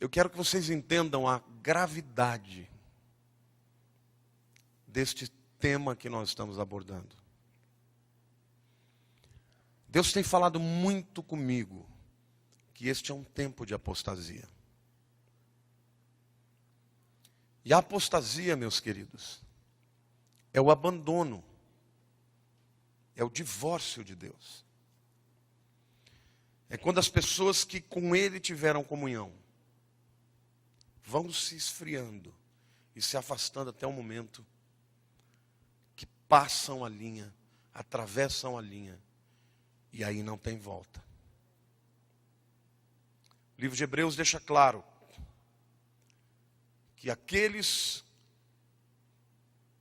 eu quero que vocês entendam a gravidade deste tema que nós estamos abordando. Deus tem falado muito comigo que este é um tempo de apostasia. E a apostasia, meus queridos, é o abandono, é o divórcio de Deus. É quando as pessoas que com Ele tiveram comunhão vão se esfriando e se afastando até o momento que passam a linha, atravessam a linha, e aí não tem volta. O livro de Hebreus deixa claro que aqueles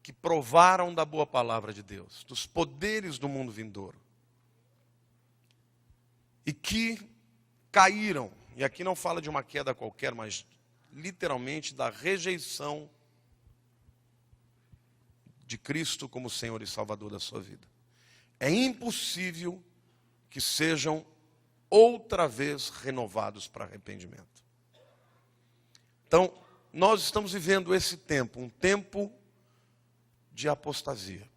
que provaram da boa palavra de Deus, dos poderes do mundo vindouro, e que caíram, e aqui não fala de uma queda qualquer, mas literalmente da rejeição de Cristo como Senhor e Salvador da sua vida. É impossível que sejam outra vez renovados para arrependimento. Então, nós estamos vivendo esse tempo, um tempo de apostasia.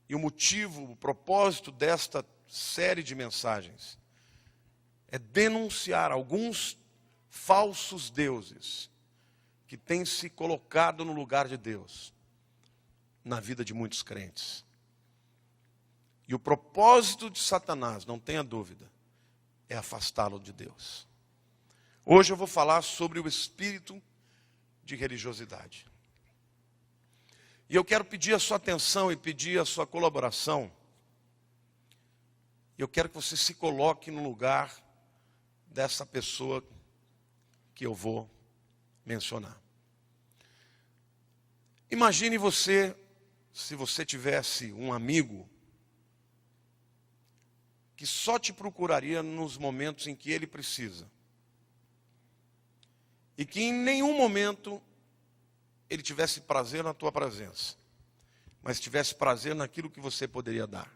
E o motivo, o propósito desta série de mensagens é denunciar alguns falsos deuses que têm se colocado no lugar de Deus na vida de muitos crentes. E o propósito de Satanás, não tenha dúvida, é afastá-lo de Deus. Hoje eu vou falar sobre o espírito de religiosidade. E eu quero pedir a sua atenção e pedir a sua colaboração. Eu quero que você se coloque no lugar dessa pessoa que eu vou mencionar. Imagine você, se você tivesse um amigo que só te procuraria nos momentos em que ele precisa. E que em nenhum momento ele tivesse prazer na tua presença, mas tivesse prazer naquilo que você poderia dar.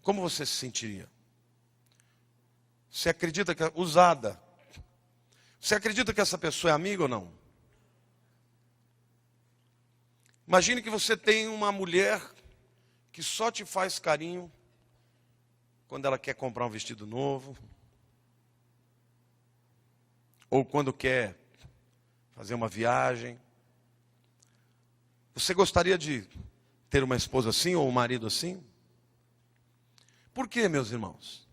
Como você se sentiria? Você acredita que é usada? Você acredita que essa pessoa é amiga ou não? Imagine que você tem uma mulher que só te faz carinho quando ela quer comprar um vestido novo, ou quando quer fazer uma viagem. Você gostaria de ter uma esposa assim ou um marido assim? Por quê, meus irmãos?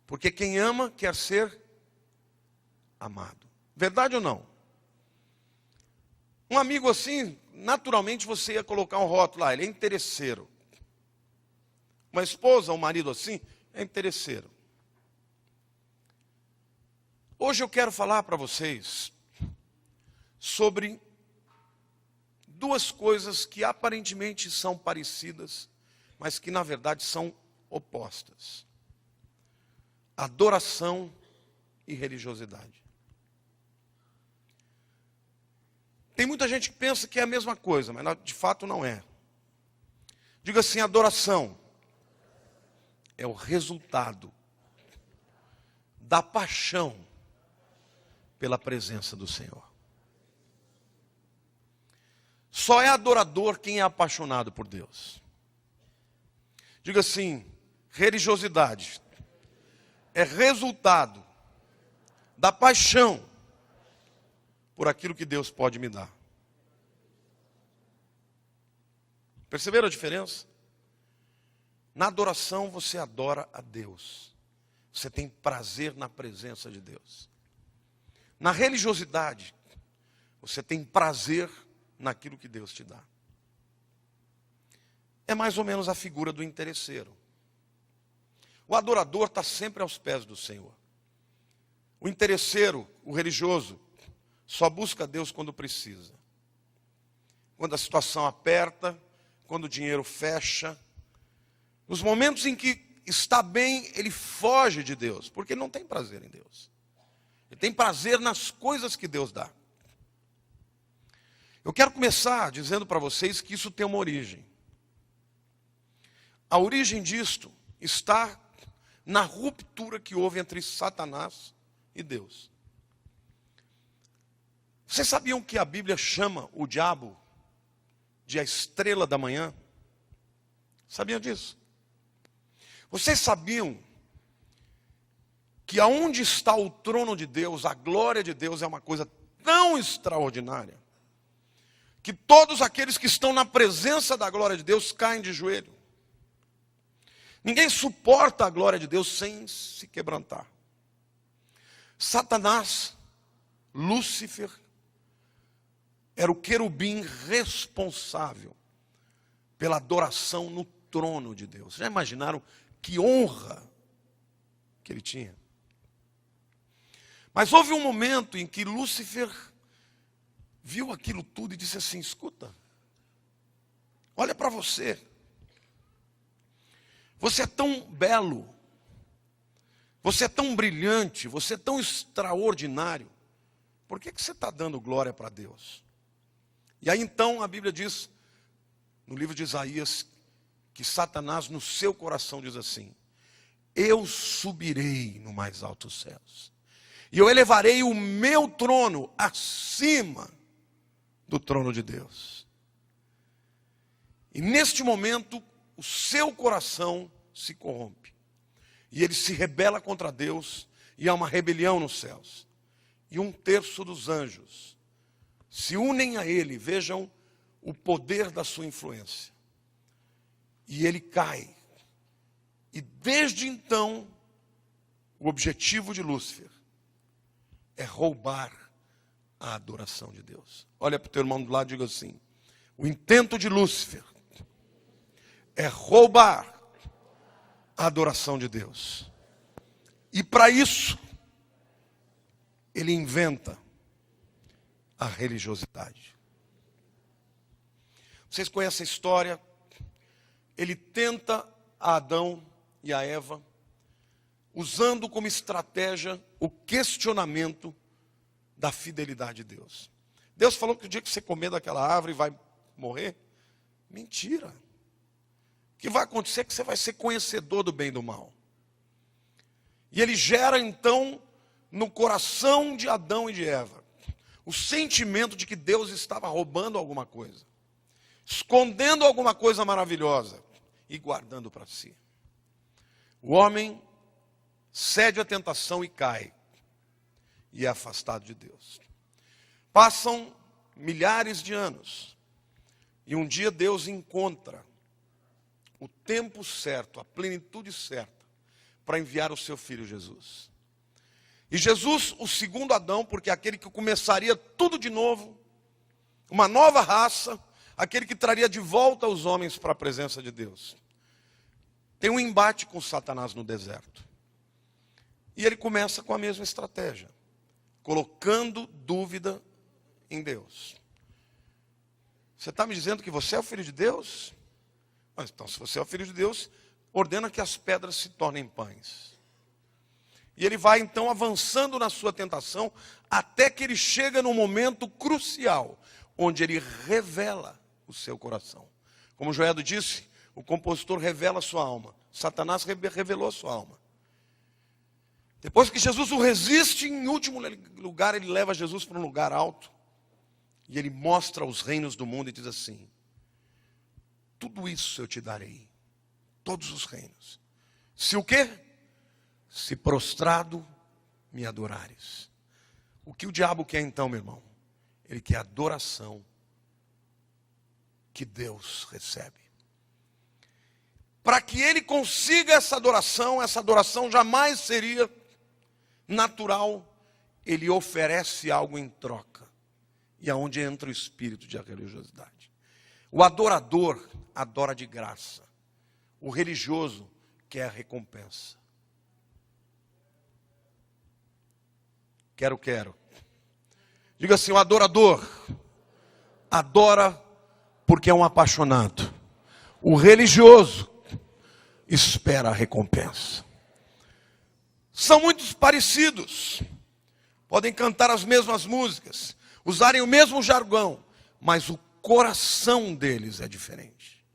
Porque quem ama quer ser amado. Verdade ou não? Um amigo assim, naturalmente você ia colocar um rótulo lá, ele é interesseiro. Uma esposa, um marido assim, é interesseiro. Hoje eu quero falar para vocês sobre duas coisas que aparentemente são parecidas, mas que na verdade são opostas: adoração e religiosidade. Tem muita gente que pensa que é a mesma coisa, mas de fato não é. Diga assim: adoração é o resultado da paixão pela presença do Senhor. Só é adorador quem é apaixonado por Deus. Diga assim: religiosidade é resultado da paixão por aquilo que Deus pode me dar. Perceberam a diferença? Na adoração você adora a Deus. Você tem prazer na presença de Deus. Na religiosidade, você tem prazer naquilo que Deus te dá. É mais ou menos a figura do interesseiro. O adorador está sempre aos pés do Senhor. O interesseiro, o religioso, só busca Deus quando precisa. Quando a situação aperta, quando o dinheiro fecha. Nos momentos em que está bem, ele foge de Deus, porque ele não tem prazer em Deus. Ele tem prazer nas coisas que Deus dá. Eu quero começar dizendo para vocês que isso tem uma origem. A origem disto está na ruptura que houve entre Satanás e Deus. Vocês sabiam que a Bíblia chama o diabo de a estrela da manhã? Sabiam disso? Vocês sabiam que aonde está o trono de Deus, a glória de Deus é uma coisa tão extraordinária, que todos aqueles que estão na presença da glória de Deus caem de joelho. Ninguém suporta a glória de Deus sem se quebrantar. Satanás, Lúcifer, era o querubim responsável pela adoração no trono de Deus. Já imaginaram que honra que ele tinha? Mas houve um momento em que Lúcifer viu aquilo tudo e disse assim: escuta, olha para você. Você é tão belo, você é tão brilhante, você é tão extraordinário. Por que você está dando glória para Deus? E aí então a Bíblia diz, no livro de Isaías, que Satanás no seu coração diz assim: eu subirei no mais altos céus, e eu elevarei o meu trono acima do trono de Deus. E neste momento, o seu coração se corrompe. E ele se rebela contra Deus, e há uma rebelião nos céus. E 1/3 dos anjos se unem a ele, vejam o poder da sua influência. E ele cai. E desde então, o objetivo de Lúcifer é roubar a adoração de Deus. Olha para o teu irmão do lado e diga assim: o intento de Lúcifer é roubar a adoração de Deus. E para isso, ele inventa a religiosidade. Vocês conhecem a história? Ele tenta a Adão e a Eva, usando como estratégia o questionamento da fidelidade de Deus. Deus falou que o dia que você comer daquela árvore vai morrer? Mentira. O que vai acontecer é que você vai ser conhecedor do bem e do mal. E ele gera então no coração de Adão e de Eva o sentimento de que Deus estava roubando alguma coisa, escondendo alguma coisa maravilhosa e guardando para si. O homem cede à tentação e cai, e é afastado de Deus. Passam milhares de anos, e um dia Deus encontra o tempo certo, a plenitude certa, para enviar o seu filho Jesus. E Jesus, o segundo Adão, porque é aquele que começaria tudo de novo, uma nova raça, aquele que traria de volta os homens para a presença de Deus, tem um embate com Satanás no deserto. E ele começa com a mesma estratégia, colocando dúvida em Deus. Você está me dizendo que você é o filho de Deus? Mas então, se você é o filho de Deus, ordena que as pedras se tornem pães. E ele vai então avançando na sua tentação, até que ele chega num momento crucial, onde ele revela o seu coração. Como Joeldo disse, o compositor revela a sua alma. Satanás revelou a sua alma. Depois que Jesus o resiste, em último lugar, ele leva Jesus para um lugar alto. E ele mostra os reinos do mundo e diz assim: tudo isso eu te darei, todos os reinos. Se o quê? Se prostrado me adorares. O que o diabo quer então, meu irmão? Ele quer adoração que Deus recebe. Para que ele consiga essa adoração jamais seria natural, ele oferece algo em troca. E é onde entra o espírito de religiosidade. O adorador adora de graça. O religioso quer a recompensa. Quero. Diga assim: o adorador adora porque é um apaixonado. O religioso espera a recompensa. São muito parecidos. Podem cantar as mesmas músicas, usarem o mesmo jargão, mas o coração deles é diferente.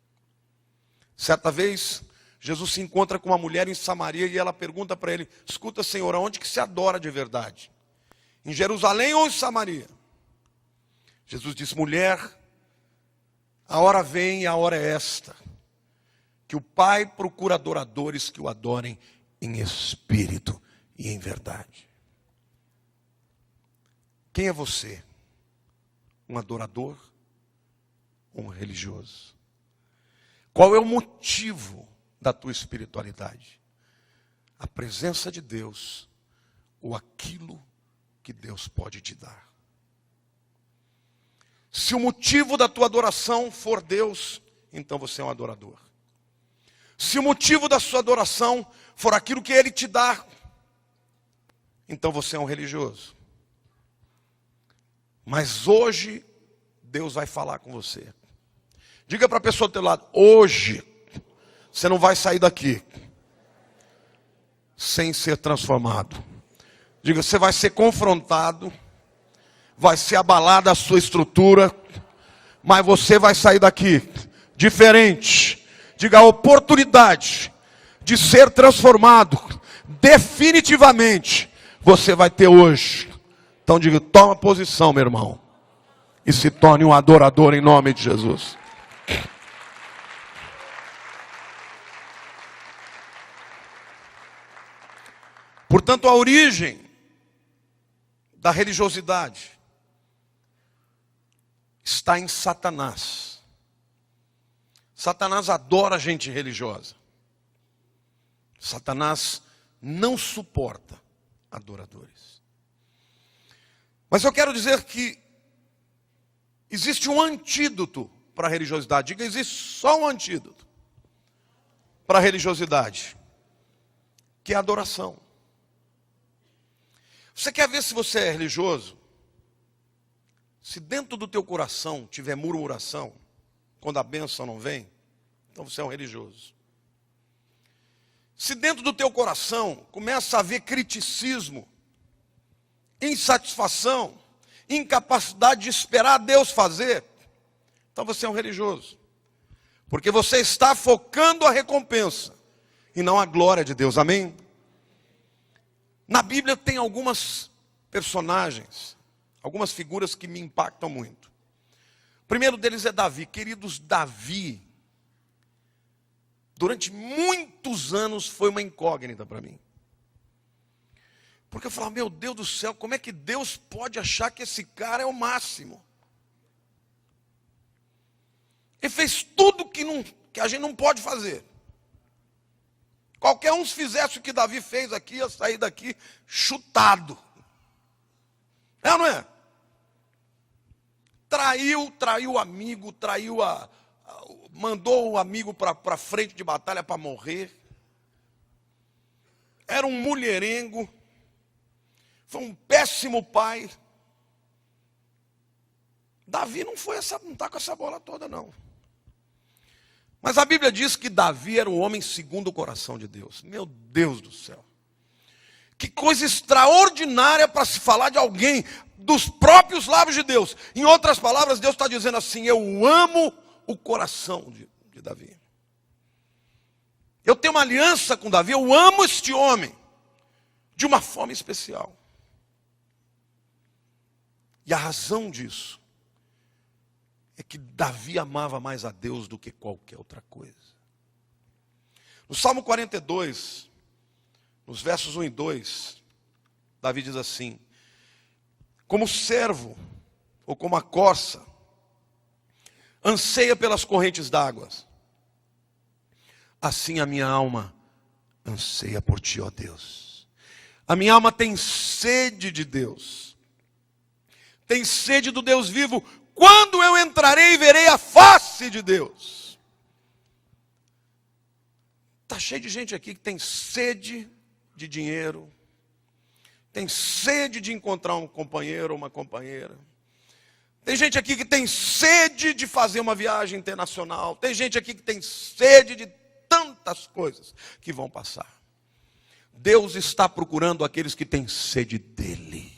Certa vez, Jesus se encontra com uma mulher em Samaria e ela pergunta para ele: escuta, Senhor, aonde que se adora de verdade? Em Jerusalém ou em Samaria? Jesus disse: mulher, a hora vem e a hora é esta, que o Pai procura adoradores que o adorem em espírito e em verdade. Quem é você? Um adorador ou um religioso? Qual é o motivo da tua espiritualidade? A presença de Deus ou aquilo que Deus pode te dar? Se o motivo da tua adoração for Deus, então você é um adorador. Se o motivo da sua adoração for aquilo que Ele te dá, então você é um religioso. Mas hoje, Deus vai falar com você. Diga para a pessoa do teu lado: hoje, você não vai sair daqui sem ser transformado. Diga: você vai ser confrontado, vai ser abalada a sua estrutura, mas você vai sair daqui diferente. Diga: a oportunidade de ser transformado definitivamente você vai ter hoje. Então diga: toma posição, meu irmão, e se torne um adorador em nome de Jesus. Portanto, a origem da religiosidade está em Satanás. Satanás adora gente religiosa. Satanás não suporta adoradores. Mas eu quero dizer que existe um antídoto para a religiosidade. Diga: existe só um antídoto para a religiosidade, que é a adoração. Você quer ver se você é religioso? Se dentro do teu coração tiver murmuração, quando a bênção não vem, então você é um religioso. Se dentro do teu coração começa a haver criticismo, insatisfação, incapacidade de esperar Deus fazer, então você é um religioso. Porque você está focando a recompensa e não a glória de Deus. Amém? Na Bíblia tem algumas personagens, algumas figuras que me impactam muito. O primeiro deles é Davi. Queridos, Davi, durante muitos anos foi uma incógnita para mim. Porque eu falava: meu Deus do céu, como é que Deus pode achar que esse cara é o máximo? Ele fez tudo que a gente não pode fazer. Qualquer um fizesse o que Davi fez aqui, ia sair daqui chutado. É ou não é? Traiu o amigo, mandou o amigo para frente de batalha para morrer. Era um mulherengo. Foi um péssimo pai. Davi não está com essa bola toda, não. Mas a Bíblia diz que Davi era um homem segundo o coração de Deus. Meu Deus do céu. Que coisa extraordinária para se falar de alguém dos próprios lábios de Deus. Em outras palavras, Deus está dizendo assim: eu amo o coração de Davi. Eu tenho uma aliança com Davi, eu amo este homem de uma forma especial. E a razão disso é que Davi amava mais a Deus do que qualquer outra coisa. No Salmo 42, nos versos 1 e 2, Davi diz assim: como servo, ou como a corça, anseia pelas correntes d'água, assim a minha alma anseia por ti, ó Deus. A minha alma tem sede de Deus, tem sede do Deus vivo. Quando eu entrarei e verei a face de Deus? Está cheio de gente aqui que tem sede de dinheiro, tem sede de encontrar um companheiro ou uma companheira. Tem gente aqui que tem sede de fazer uma viagem internacional. Tem gente aqui que tem sede de tantas coisas que vão passar. Deus está procurando aqueles que têm sede dEle.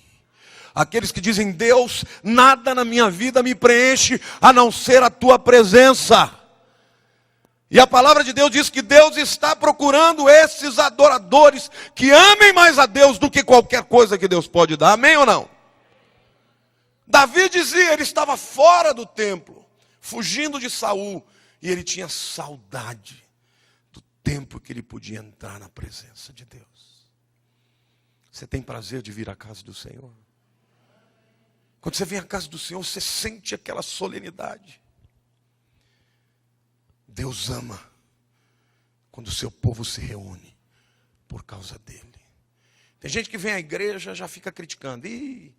Aqueles que dizem: Deus, nada na minha vida me preenche a não ser a tua presença. E a palavra de Deus diz que Deus está procurando esses adoradores que amem mais a Deus do que qualquer coisa que Deus pode dar. Amém ou não? Davi dizia, ele estava fora do templo, fugindo de Saul, e ele tinha saudade do tempo que ele podia entrar na presença de Deus. Você tem prazer de vir à casa do Senhor? Quando você vem à casa do Senhor, você sente aquela solenidade. Deus ama quando o seu povo se reúne por causa dele. Tem gente que vem à igreja e já fica criticando. Ih,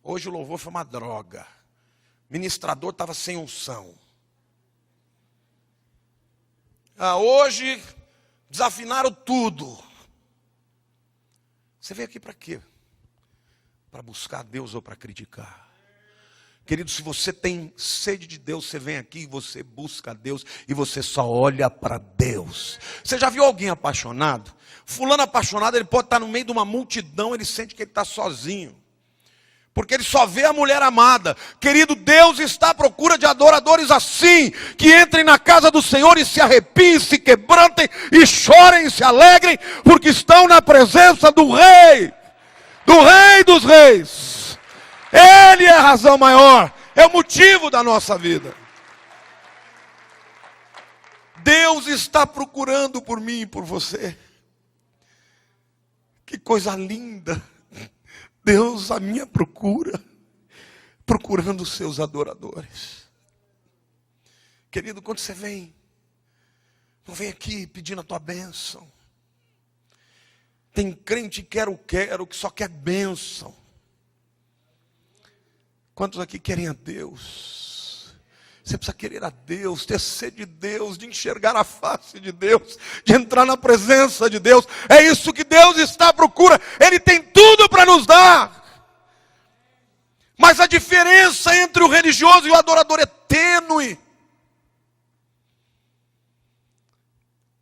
hoje o louvor foi uma droga. O ministrador estava sem unção. Hoje desafinaram tudo. Você veio aqui para quê? Para buscar a Deus ou para criticar? Querido, se você tem sede de Deus, você vem aqui e você busca a Deus e você só olha para Deus. Você já viu alguém apaixonado? Fulano apaixonado, ele pode estar no meio de uma multidão, ele sente que ele está sozinho. Porque ele só vê a mulher amada. Querido, Deus está à procura de adoradores assim, que entrem na casa do Senhor e se arrepiem, se quebrantem e chorem e se alegrem, porque estão na presença do Rei dos Reis. Ele é a razão maior, é o motivo da nossa vida. Deus está procurando por mim e por você. Que coisa linda. Deus a minha procura, procurando os seus adoradores. Querido, quando você vem, não vem aqui pedindo a tua bênção. Tem crente quero, que só quer bênção. Quantos aqui querem a Deus? Você precisa querer a Deus, ter sede de Deus, de enxergar a face de Deus, de entrar na presença de Deus. É isso que Deus está à procura. Ele tem tudo para nos dar. Mas a diferença entre o religioso e o adorador é tênue.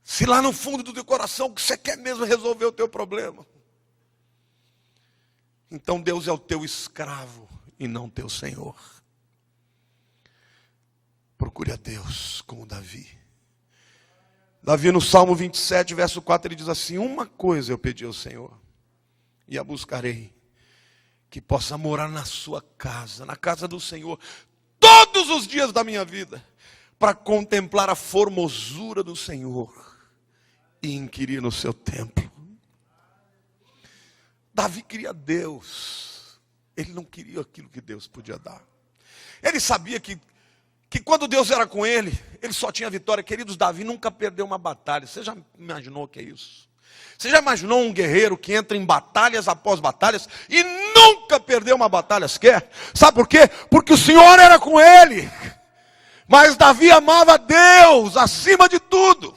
Se lá no fundo do teu coração que você quer mesmo resolver o teu problema, então Deus é o teu escravo e não teu Senhor. Procure a Deus como Davi. Davi no Salmo 27, verso 4, ele diz assim: uma coisa eu pedi ao Senhor, e a buscarei, que possa morar na sua casa, na casa do Senhor, todos os dias da minha vida, para contemplar a formosura do Senhor e inquirir no seu templo. Davi queria Deus, ele não queria aquilo que Deus podia dar. Ele sabia que quando Deus era com ele, ele só tinha vitória. Queridos, Davi nunca perdeu uma batalha. Você já imaginou o que é isso? Você já imaginou um guerreiro que entra em batalhas após batalhas e nunca perdeu uma batalha sequer? Sabe por quê? Porque o Senhor era com ele. Mas Davi amava Deus acima de tudo.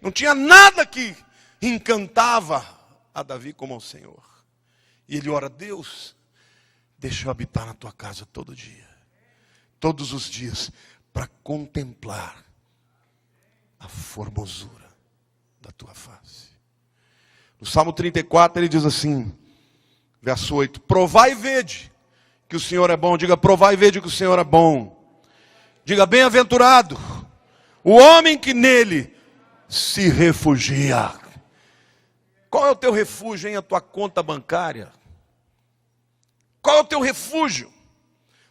Não tinha nada que encantava a Davi como ao Senhor. E ele ora: Deus, deixa eu habitar na tua casa todo dia, todos os dias, para contemplar a formosura da tua face. No Salmo 34 ele diz assim, verso 8: provai e vede que o Senhor é bom. Diga: provai e vede que o Senhor é bom. Diga: bem-aventurado o homem que nele se refugia. Qual é o teu refúgio, hein? A tua conta bancária? Qual é o teu refúgio?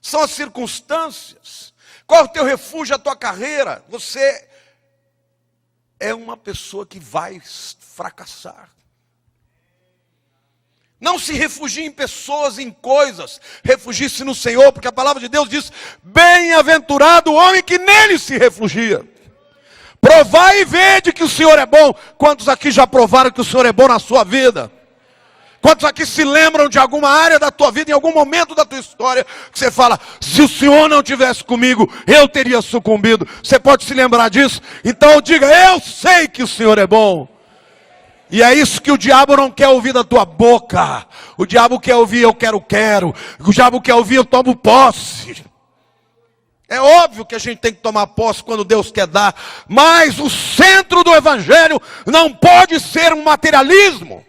São as circunstâncias. Qual é o teu refúgio? A tua carreira. Você é uma pessoa que vai fracassar. Não se refugie em pessoas, em coisas. Refugie-se no Senhor, porque a palavra de Deus diz: bem-aventurado o homem que nele se refugia. Provai e vede que o Senhor é bom. Quantos aqui já provaram que o Senhor é bom na sua vida? Quantos aqui se lembram de alguma área da tua vida, em algum momento da tua história, que você fala: se o Senhor não tivesse comigo, eu teria sucumbido? Você pode se lembrar disso? Então diga: eu sei que o Senhor é bom. E é isso que o diabo não quer ouvir da tua boca. O diabo quer ouvir: eu quero. O diabo quer ouvir: eu tomo posse. É óbvio que a gente tem que tomar posse quando Deus quer dar. Mas o centro do evangelho não pode ser um materialismo.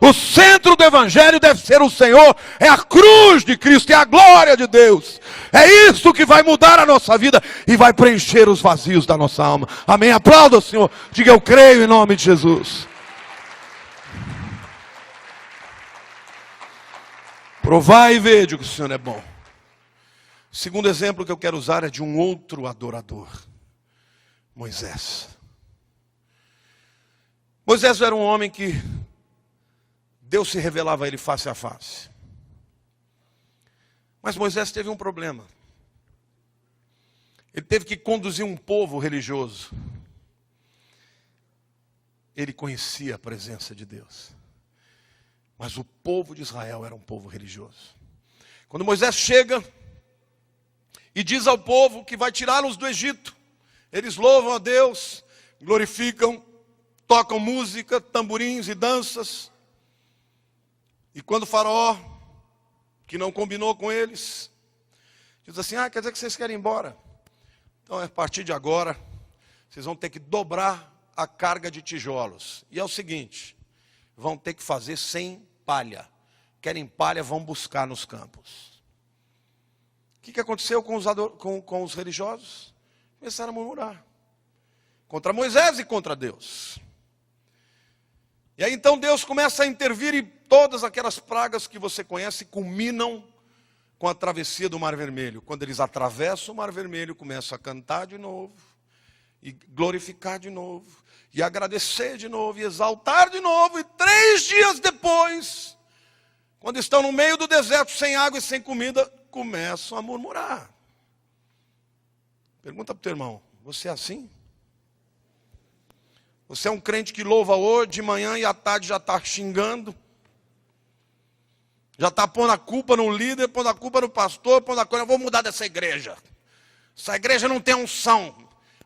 O centro do evangelho deve ser o Senhor, é a cruz de Cristo, é a glória de Deus. É isso que vai mudar a nossa vida e vai preencher os vazios da nossa alma. Amém? Aplauda o Senhor. Diga: eu creio em nome de Jesus. Provai e vede que o Senhor é bom. O segundo exemplo que eu quero usar é de um outro adorador. Moisés. Moisés era um homem que Deus se revelava a ele face a face. Mas Moisés teve um problema. Ele teve que conduzir um povo religioso. Ele conhecia a presença de Deus. Mas o povo de Israel era um povo religioso. Quando Moisés chega e diz ao povo que vai tirá-los do Egito, eles louvam a Deus, glorificam, tocam música, tamborins e danças. E quando o faraó, que não combinou com eles, diz assim: quer dizer que vocês querem ir embora? Então, a partir de agora, vocês vão ter que dobrar a carga de tijolos. E é o seguinte: vão ter que fazer sem palha. Querem palha, vão buscar nos campos. O que aconteceu com os religiosos? Começaram a murmurar contra Moisés e contra Deus. E aí então Deus começa a intervir, e todas aquelas pragas que você conhece culminam com a travessia do Mar Vermelho. Quando eles atravessam o Mar Vermelho, começam a cantar de novo, e glorificar de novo, e agradecer de novo, e exaltar de novo. E 3 dias depois, quando estão no meio do deserto, sem água e sem comida, começam a murmurar. Pergunta para o teu irmão: você é assim? Você é um crente que louva hoje, de manhã e à tarde já está xingando? Já está pondo a culpa no líder, pondo a culpa no pastor, pondo a culpa: eu vou mudar dessa igreja. Essa igreja não tem unção.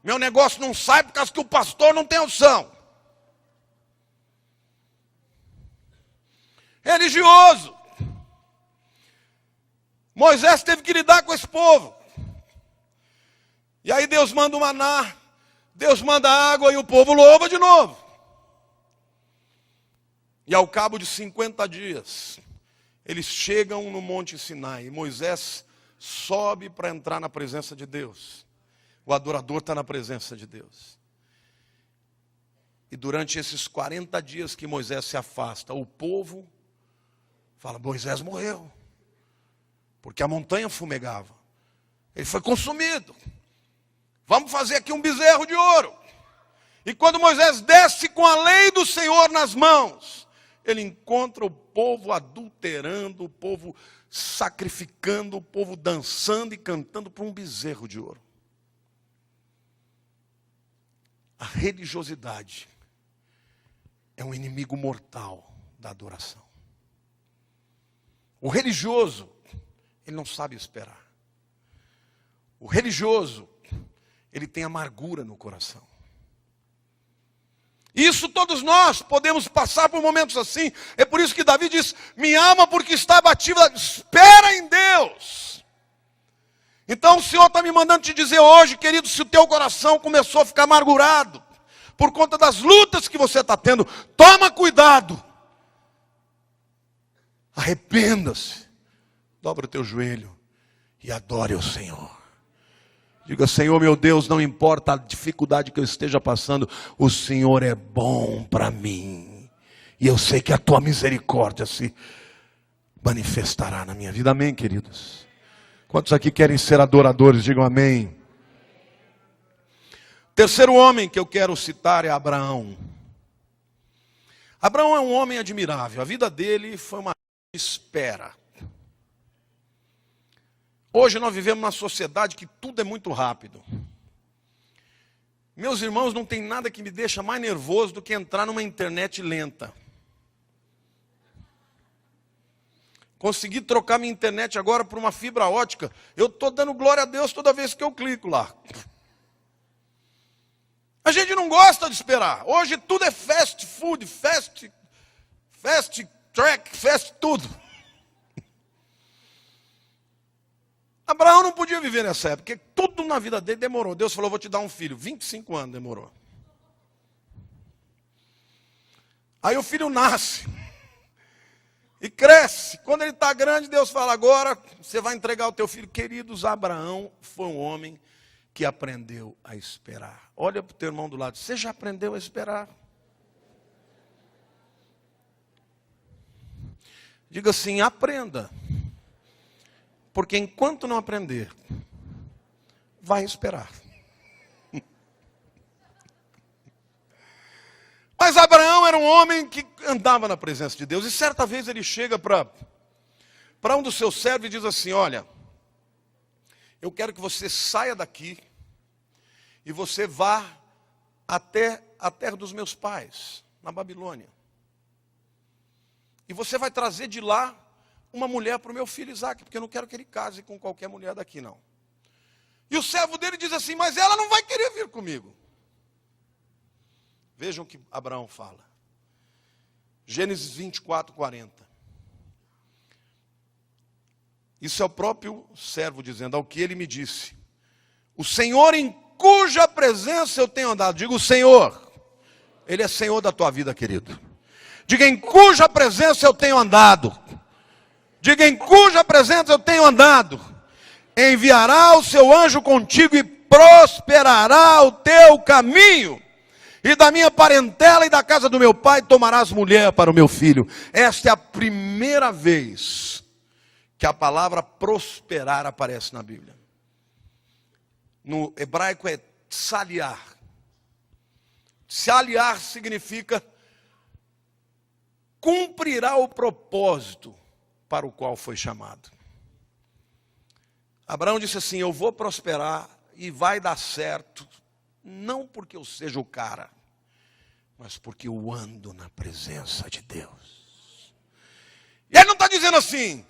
Meu negócio não sai por causa que o pastor não tem unção. Religioso. Moisés teve que lidar com esse povo. E aí Deus manda o maná, Deus manda água, e o povo louva de novo. E ao cabo de 50 dias, eles chegam no Monte Sinai. E Moisés sobe para entrar na presença de Deus. O adorador está na presença de Deus. E durante esses 40 dias que Moisés se afasta, o povo fala: Moisés morreu. Porque a montanha fumegava. Ele foi consumido. Vamos fazer aqui um bezerro de ouro. E quando Moisés desce com a lei do Senhor nas mãos, ele encontra o povo adulterando, o povo sacrificando, o povo dançando e cantando para um bezerro de ouro. A religiosidade é um inimigo mortal da adoração. O religioso, ele não sabe esperar. O religioso, ele tem amargura no coração. Isso todos nós podemos passar por momentos assim. É por isso que Davi diz: minha alma, porque está abatida, espera em Deus. Então o Senhor está me mandando te dizer hoje, querido, se o teu coração começou a ficar amargurado por conta das lutas que você está tendo, toma cuidado. Arrependa-se, dobra o teu joelho e adore o Senhor. Diga: Senhor meu Deus, não importa a dificuldade que eu esteja passando, o Senhor é bom para mim. E eu sei que a tua misericórdia se manifestará na minha vida. Amém, queridos? Quantos aqui querem ser adoradores? Digam amém. Terceiro homem que eu quero citar é Abraão. Abraão é um homem admirável. A vida dele foi uma espera. Hoje nós vivemos numa sociedade que tudo é muito rápido. Meus irmãos, não tem nada que me deixa mais nervoso do que entrar numa internet lenta. Consegui trocar minha internet agora por uma fibra ótica. Eu estou dando glória a Deus toda vez que eu clico lá. A gente não gosta de esperar. Hoje tudo é fast food, fast track, fast tudo. Abraão não podia viver nessa época, porque tudo na vida dele demorou. Deus falou: vou te dar um filho. 25 anos demorou. Aí o filho nasce. E cresce. Quando ele está grande, Deus fala, agora você vai entregar o teu filho. Queridos, Abraão foi um homem que aprendeu a esperar. Olha para o teu irmão do lado, você já aprendeu a esperar? Diga assim, aprenda. Porque enquanto não aprender, vai esperar. Mas Abraão era um homem que andava na presença de Deus. E certa vez ele chega para um dos seus servos e diz assim, olha, eu quero que você saia daqui e você vá até a terra dos meus pais, na Babilônia. E você vai trazer de lá uma mulher para o meu filho Isaque, porque eu não quero que ele case com qualquer mulher daqui, não. E o servo dele diz assim, mas ela não vai querer vir comigo. Vejam o que Abraão fala. Gênesis 24, 40. Isso é o próprio servo dizendo, ao que ele me disse. O Senhor em cuja presença eu tenho andado. Diga o Senhor. Ele é Senhor da tua vida, querido. Diga em cuja presença eu tenho andado. Diga em cuja presença eu tenho andado. Enviará o seu anjo contigo e prosperará o teu caminho. E da minha parentela e da casa do meu pai tomarás mulher para o meu filho. Esta é a primeira vez que a palavra prosperar aparece na Bíblia. No hebraico é tsaliar. Tsaliar significa cumprirá o propósito para o qual foi chamado. Abraão disse assim, eu vou prosperar e vai dar certo. Não porque eu seja o cara, mas porque eu ando na presença de Deus. E ele não está dizendo assim,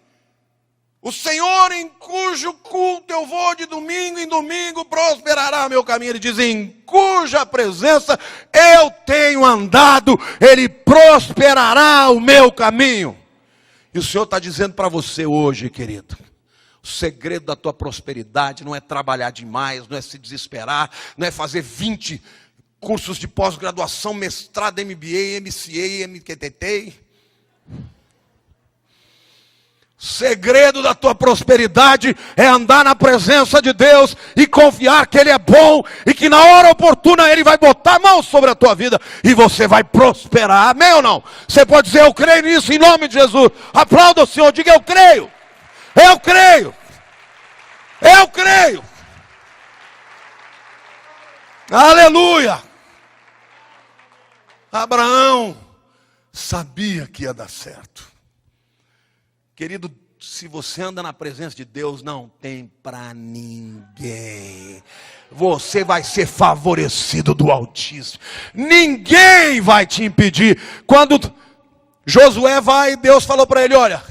o Senhor em cujo culto eu vou de domingo em domingo prosperará meu caminho. Ele diz, em cuja presença eu tenho andado, Ele prosperará o meu caminho. E o Senhor está dizendo para você hoje, querido, o segredo da tua prosperidade não é trabalhar demais, não é se desesperar, não é fazer 20 cursos de pós-graduação, mestrado, MBA, MCA, MQTT. O segredo da tua prosperidade é andar na presença de Deus e confiar que Ele é bom e que na hora oportuna Ele vai botar a mão sobre a tua vida e você vai prosperar. Amém ou não? Você pode dizer, eu creio nisso em nome de Jesus. Aplauda o Senhor, diga, eu creio. Eu creio. Eu creio. Aleluia. Abraão sabia que ia dar certo. Querido, se você anda na presença de Deus, não tem para ninguém. Você vai ser favorecido do Altíssimo. Ninguém vai te impedir. Quando Josué vai, Deus falou para ele, olha,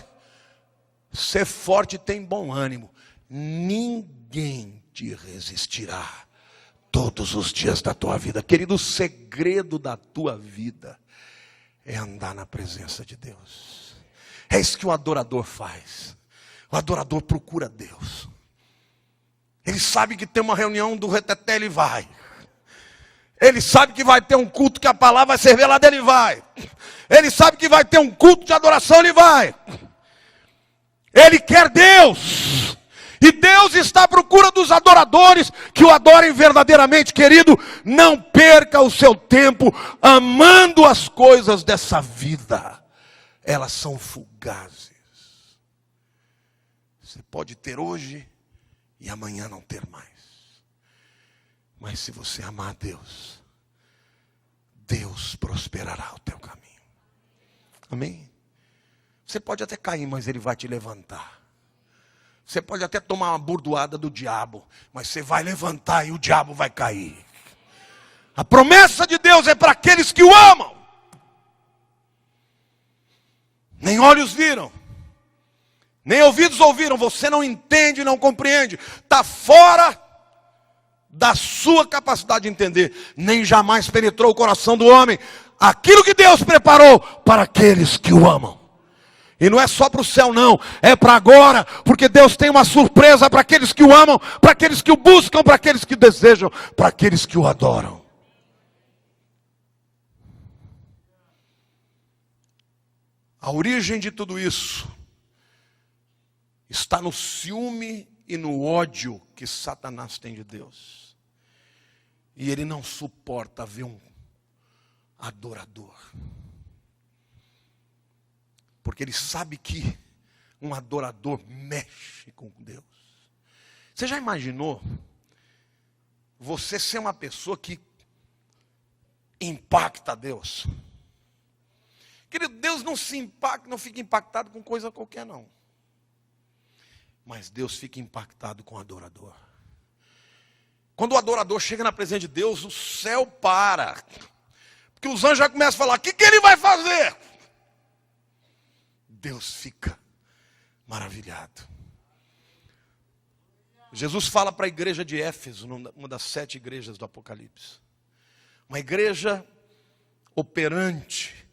ser forte e tem bom ânimo. Ninguém te resistirá todos os dias da tua vida. Querido, o segredo da tua vida é andar na presença de Deus. É isso que o adorador faz. O adorador procura Deus. Ele sabe que tem uma reunião do reteté, ele vai. Ele sabe que vai ter um culto que a palavra vai ser revelada, ele vai. Ele sabe que vai ter um culto de adoração, ele vai. Ele quer Deus. E Deus está à procura dos adoradores que o adorem verdadeiramente. Querido, não perca o seu tempo amando as coisas dessa vida. Elas são fugazes. Você pode ter hoje e amanhã não ter mais. Mas se você amar a Deus, Deus prosperará o teu caminho. Amém? Você pode até cair, mas Ele vai te levantar. Você pode até tomar uma burdoada do diabo, mas você vai levantar e o diabo vai cair. A promessa de Deus é para aqueles que o amam. Nem olhos viram, nem ouvidos ouviram. Você não entende, não compreende. Está fora da sua capacidade de entender. Nem jamais penetrou o coração do homem aquilo que Deus preparou para aqueles que o amam. E não é só para o céu não, é para agora. Porque Deus tem uma surpresa para aqueles que o amam, para aqueles que o buscam, para aqueles que desejam, para aqueles que o adoram. A origem de tudo isso está no ciúme e no ódio que Satanás tem de Deus. E ele não suporta ver um adorador. Porque ele sabe que um adorador mexe com Deus. Você já imaginou você ser uma pessoa que impacta Deus? Querido, Deus não fica impactado com coisa qualquer não. Mas Deus fica impactado com o adorador. Quando o adorador chega na presença de Deus, o céu para. Porque os anjos já começam a falar, o que ele vai fazer? Deus fica maravilhado. Jesus fala para a igreja de Éfeso, uma das 7 igrejas do Apocalipse. Uma igreja operante,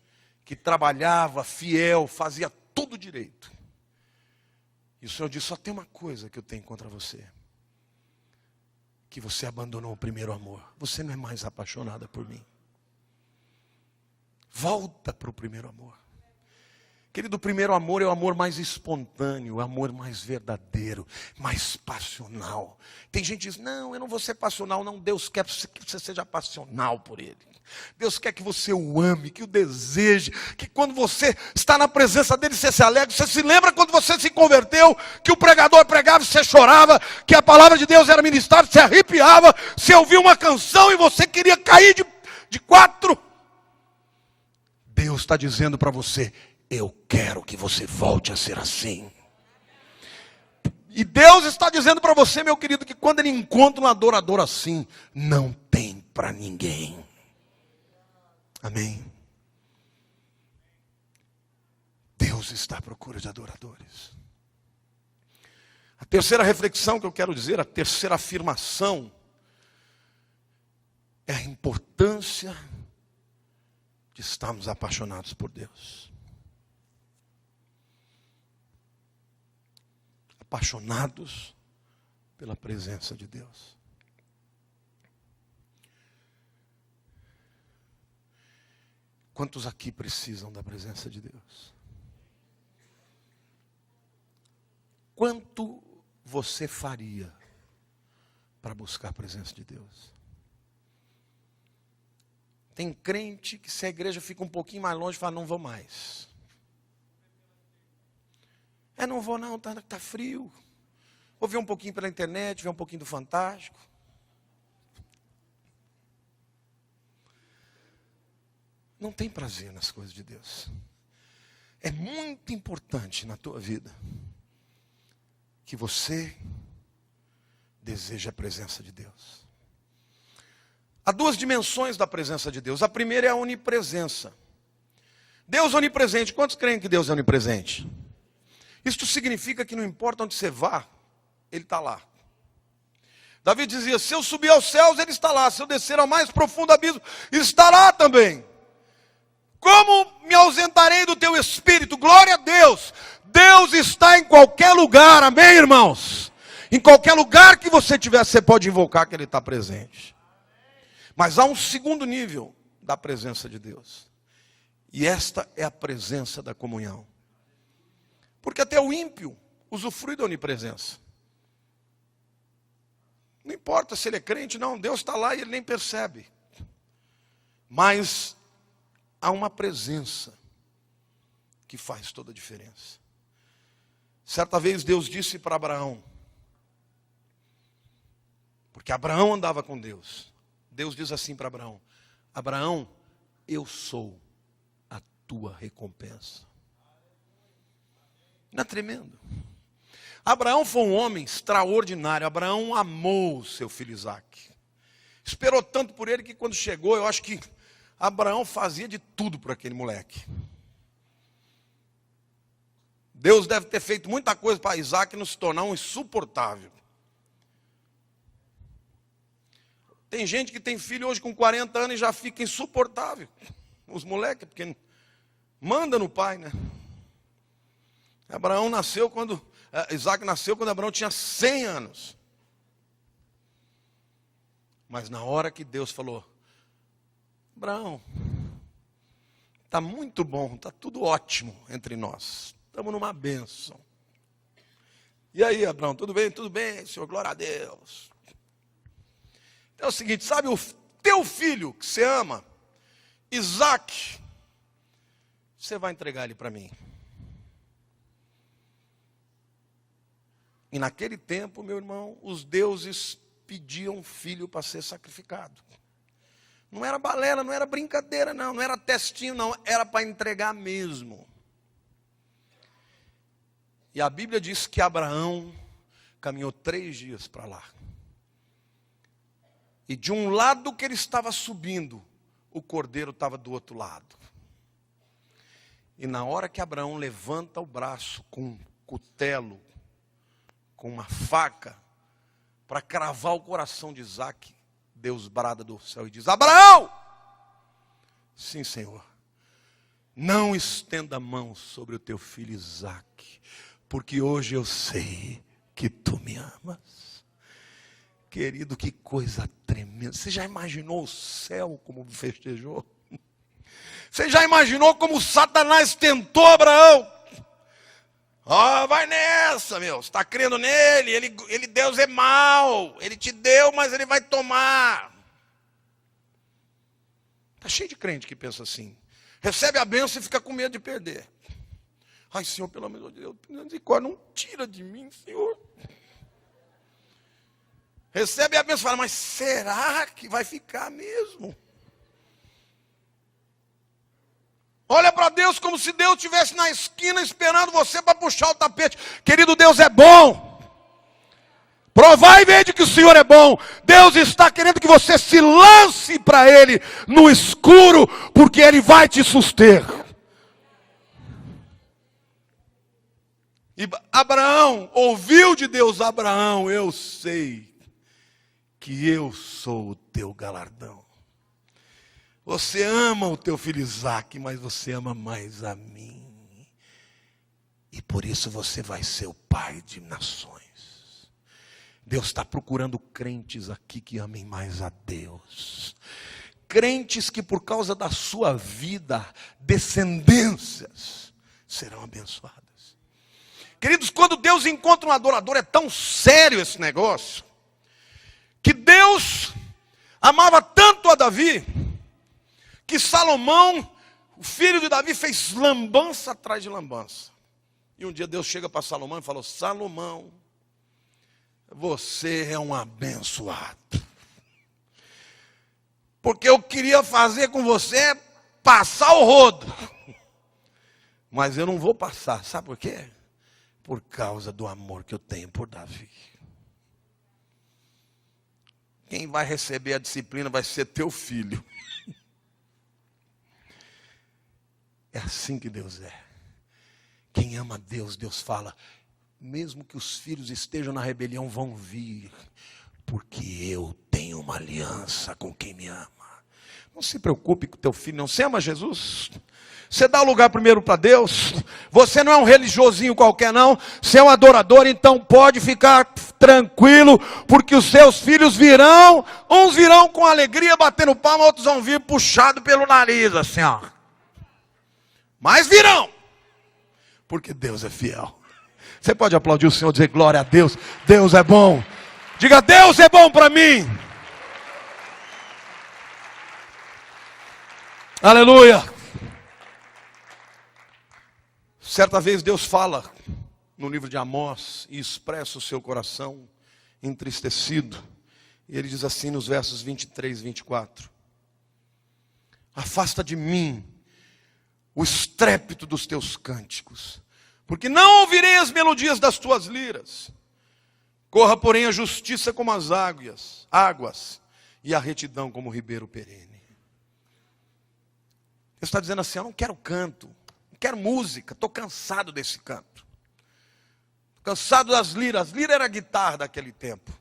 que trabalhava, fiel, fazia tudo direito. E o Senhor disse, só tem uma coisa que eu tenho contra você. Que você abandonou o primeiro amor. Você não é mais apaixonada por mim. Volta para o primeiro amor. Querido, o primeiro amor é o amor mais espontâneo, o amor mais verdadeiro, mais passional. Tem gente que diz, não, eu não vou ser passional. Não, Deus quer que você seja passional por Ele. Deus quer que você o ame, que o deseje, que quando você está na presença dEle, você se alegra. Você se lembra quando você se converteu, que o pregador pregava e você chorava, que a palavra de Deus era ministrada, você arrepiava, você ouvia uma canção e você queria cair de 4. Deus está dizendo para você, eu quero que você volte a ser assim. E Deus está dizendo para você, meu querido, que quando Ele encontra um adorador assim, não tem para ninguém. Amém? Deus está à procura de adoradores. A terceira reflexão que eu quero dizer, a terceira afirmação, é a importância de estarmos apaixonados por Deus. Apaixonados pela presença de Deus. Quantos aqui precisam da presença de Deus? Quanto você faria para buscar a presença de Deus? Tem crente que se a igreja fica um pouquinho mais longe, fala, não vou mais. Não vou não, tá frio. Vou ver um pouquinho pela internet, ver um pouquinho do Fantástico. Não tem prazer nas coisas de Deus. É muito importante na tua vida que você deseje a presença de Deus. Há 2 dimensões da presença de Deus. A primeira é a onipresença. Deus é onipresente. Quantos creem que Deus é onipresente? Isto significa que não importa onde você vá, Ele está lá. Davi dizia, se eu subir aos céus, Ele está lá. Se eu descer ao mais profundo abismo, Ele está lá também. Como me ausentarei do teu espírito? Glória a Deus. Deus está em qualquer lugar, amém, irmãos? Em qualquer lugar que você estiver, você pode invocar que Ele está presente. Mas há um segundo nível da presença de Deus. E esta é a presença da comunhão. Porque até o ímpio usufrui da onipresença. Não importa se ele é crente, não. Deus está lá e ele nem percebe. Mas há uma presença que faz toda a diferença. Certa vez Deus disse para Abraão, porque Abraão andava com Deus. Deus diz assim para Abraão, Abraão, eu sou a tua recompensa. Não é tremendo? Abraão foi um homem extraordinário. Abraão amou o seu filho Isaque. Esperou tanto por ele que quando chegou, eu acho que Abraão fazia de tudo por aquele moleque. Deus deve ter feito muita coisa para Isaque não se tornar um insuportável. Tem gente que tem filho hoje com 40 anos e já fica insuportável. Os moleques, porque manda no pai, né? Isaac nasceu quando Abraão tinha 100 anos. Mas na hora que Deus falou, Abraão, Está muito bom, está tudo ótimo entre nós. Estamos numa bênção. E aí, Abraão, tudo bem? Tudo bem, Senhor, glória a Deus. É o seguinte, sabe o teu filho que você ama, Isaac, você vai entregar ele para mim. E naquele tempo, meu irmão, os deuses pediam filho para ser sacrificado. Não era balela, não era brincadeira, não era testinho, não, era para entregar mesmo. E a Bíblia diz que Abraão caminhou 3 dias para lá. E de um lado que ele estava subindo, o cordeiro estava do outro lado. E na hora que Abraão levanta o braço com um cutelo, com uma faca, para cravar o coração de Isaac, Deus brada do céu e diz: Abraão! Sim, Senhor. Não estenda a mão sobre o teu filho Isaac, porque hoje eu sei que tu me amas. Querido, que coisa tremenda. Você já imaginou o céu como festejou? Você já imaginou como Satanás tentou Abraão? Vai nessa, meu. Você está crendo nele? Ele, Deus é mau. Ele te deu, mas ele vai tomar. Está cheio de crente que pensa assim. Recebe a bênção e fica com medo de perder. Ai, Senhor, pelo amor de Deus, não tira de mim, Senhor. Recebe a bênção e fala, mas será que vai ficar mesmo? Olha para Deus como se Deus estivesse na esquina esperando você para puxar o tapete. Querido, Deus é bom. Provai e vede que o Senhor é bom. Deus está querendo que você se lance para Ele no escuro, porque Ele vai te suster. E Abraão ouviu de Deus: Abraão, eu sei que eu sou o teu galardão. Você ama o teu filho Isaac, mas você ama mais a mim. E por isso você vai ser o pai de nações. Deus está procurando crentes aqui que amem mais a Deus. Crentes que por causa da sua vida, descendências serão abençoadas. Queridos, quando Deus encontra um adorador, é tão sério esse negócio, que Deus amava tanto a Davi, que Salomão, o filho de Davi, fez lambança atrás de lambança. E um dia Deus chega para Salomão e falou: Salomão, você é um abençoado. Porque eu queria fazer com você passar o rodo. Mas eu não vou passar, sabe por quê? Por causa do amor que eu tenho por Davi. Quem vai receber a disciplina vai ser teu filho. É assim que Deus é. Quem ama Deus, Deus fala: mesmo que os filhos estejam na rebelião, vão vir, porque eu tenho uma aliança com quem me ama. Não se preocupe com o teu filho, não. Você ama Jesus? Você dá o lugar primeiro para Deus. Você não é um religiosinho qualquer, não. Você é um adorador, então pode ficar tranquilo, porque os seus filhos virão. Uns virão com alegria, batendo palma, outros vão vir puxado pelo nariz, assim, ó. Mas virão, porque Deus é fiel. Você pode aplaudir o Senhor e dizer glória a Deus. Deus é bom. Diga: Deus é bom para mim. Aleluia. Certa vez Deus fala no livro de Amós e expressa o seu coração entristecido. E ele diz assim nos versos 23 e 24: afasta de mim o estrépito dos teus cânticos, porque não ouvirei as melodias das tuas liras. Corra, porém, a justiça como as águas, e a retidão como o ribeiro perene. Deus está dizendo assim: eu não quero canto, não quero música, estou cansado desse canto. Cansado das liras. As liras era a guitarra daquele tempo.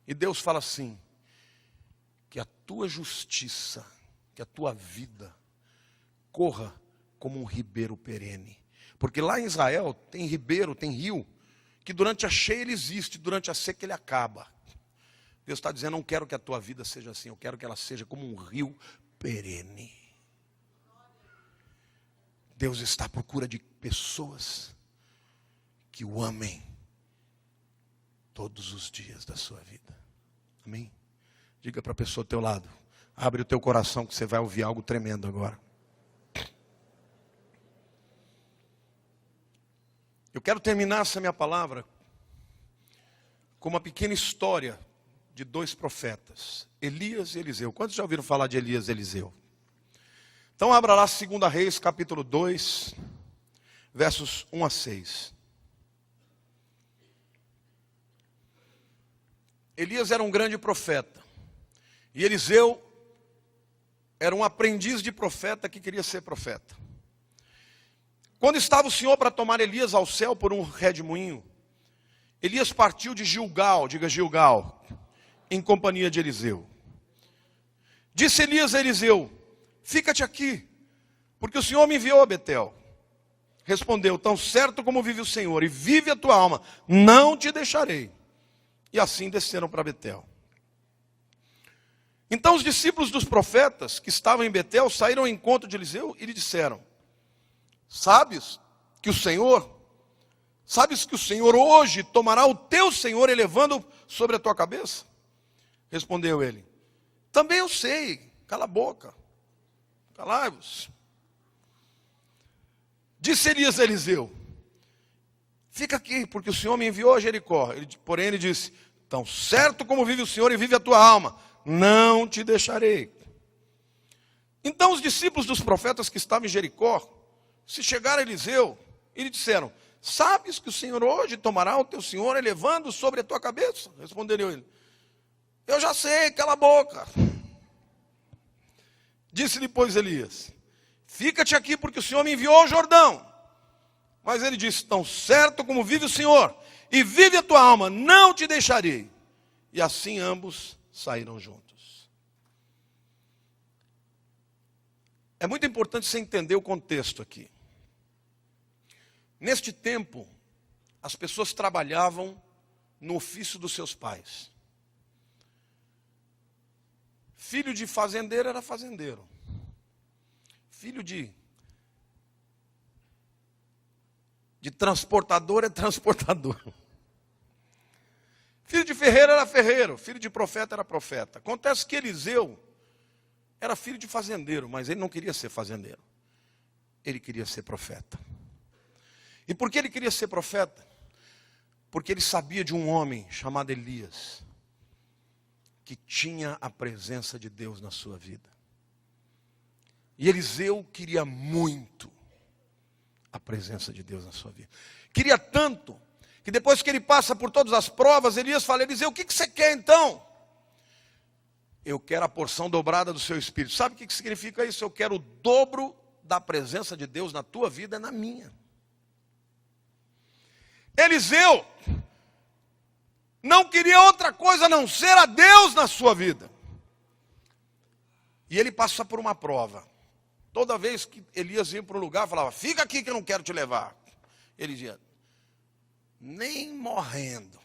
E Deus fala assim: que a tua justiça, que a tua vida corra como um ribeiro perene. Porque lá em Israel tem ribeiro, tem rio, que durante a cheia ele existe, durante a seca ele acaba. Deus está dizendo: não quero que a tua vida seja assim, eu quero que ela seja como um rio perene. Deus está à procura de pessoas que o amem todos os dias da sua vida. Amém? Diga para a pessoa ao teu lado. Abre o teu coração que você vai ouvir algo tremendo agora. Eu quero terminar essa minha palavra com uma pequena história de dois profetas, Elias e Eliseu. Quantos já ouviram falar de Elias e Eliseu? Então abra lá 2 Reis, capítulo 2, versos 1 a 6. Elias era um grande profeta. E Eliseu era um aprendiz de profeta que queria ser profeta. Quando estava o Senhor para tomar Elias ao céu por um redemoinho, Elias partiu de Gilgal, diga Gilgal, em companhia de Eliseu. Disse Elias a Eliseu: fica-te aqui, porque o Senhor me enviou a Betel. Respondeu: tão certo como vive o Senhor e vive a tua alma, não te deixarei. E assim desceram para Betel. Então os discípulos dos profetas que estavam em Betel saíram ao encontro de Eliseu e lhe disseram: sabes que o Senhor hoje tomará o teu Senhor elevando sobre a tua cabeça? Respondeu ele: também eu sei, cala a boca, calai-vos. Disse Elias a Eliseu: fica aqui, porque o Senhor me enviou a Jericó. Porém ele disse: tão certo como vive o Senhor e vive a tua alma, não te deixarei. Então os discípulos dos profetas que estavam em Jericó se chegaram a Eliseu e lhe disseram: sabes que o Senhor hoje tomará o teu Senhor elevando sobre a tua cabeça? Respondeu ele: eu já sei, cala a boca. Disse-lhe, pois, Elias: fica-te aqui, porque o Senhor me enviou ao Jordão. Mas ele disse: tão certo como vive o Senhor e vive a tua alma, não te deixarei. E assim ambos saíram juntos. É muito importante você entender o contexto aqui. Neste tempo, as pessoas trabalhavam no ofício dos seus pais. Filho de fazendeiro era fazendeiro. Filho de transportador é transportador. Filho de ferreiro era ferreiro. Filho de profeta era profeta. Acontece que Eliseu era filho de fazendeiro, mas ele não queria ser fazendeiro. Ele queria ser profeta. E por que ele queria ser profeta? Porque ele sabia de um homem chamado Elias, que tinha a presença de Deus na sua vida. E Eliseu queria muito a presença de Deus na sua vida. Queria tanto, que depois que ele passa por todas as provas, Elias fala: Eliseu, o que você quer então? Eu quero a porção dobrada do seu espírito. Sabe o que significa isso? Eu quero o dobro da presença de Deus na tua vida e na minha. Eliseu não queria outra coisa a não ser a Deus na sua vida. E ele passa por uma prova. Toda vez que Elias ia para um lugar, falava: fica aqui que eu não quero te levar. Ele dizia: nem morrendo.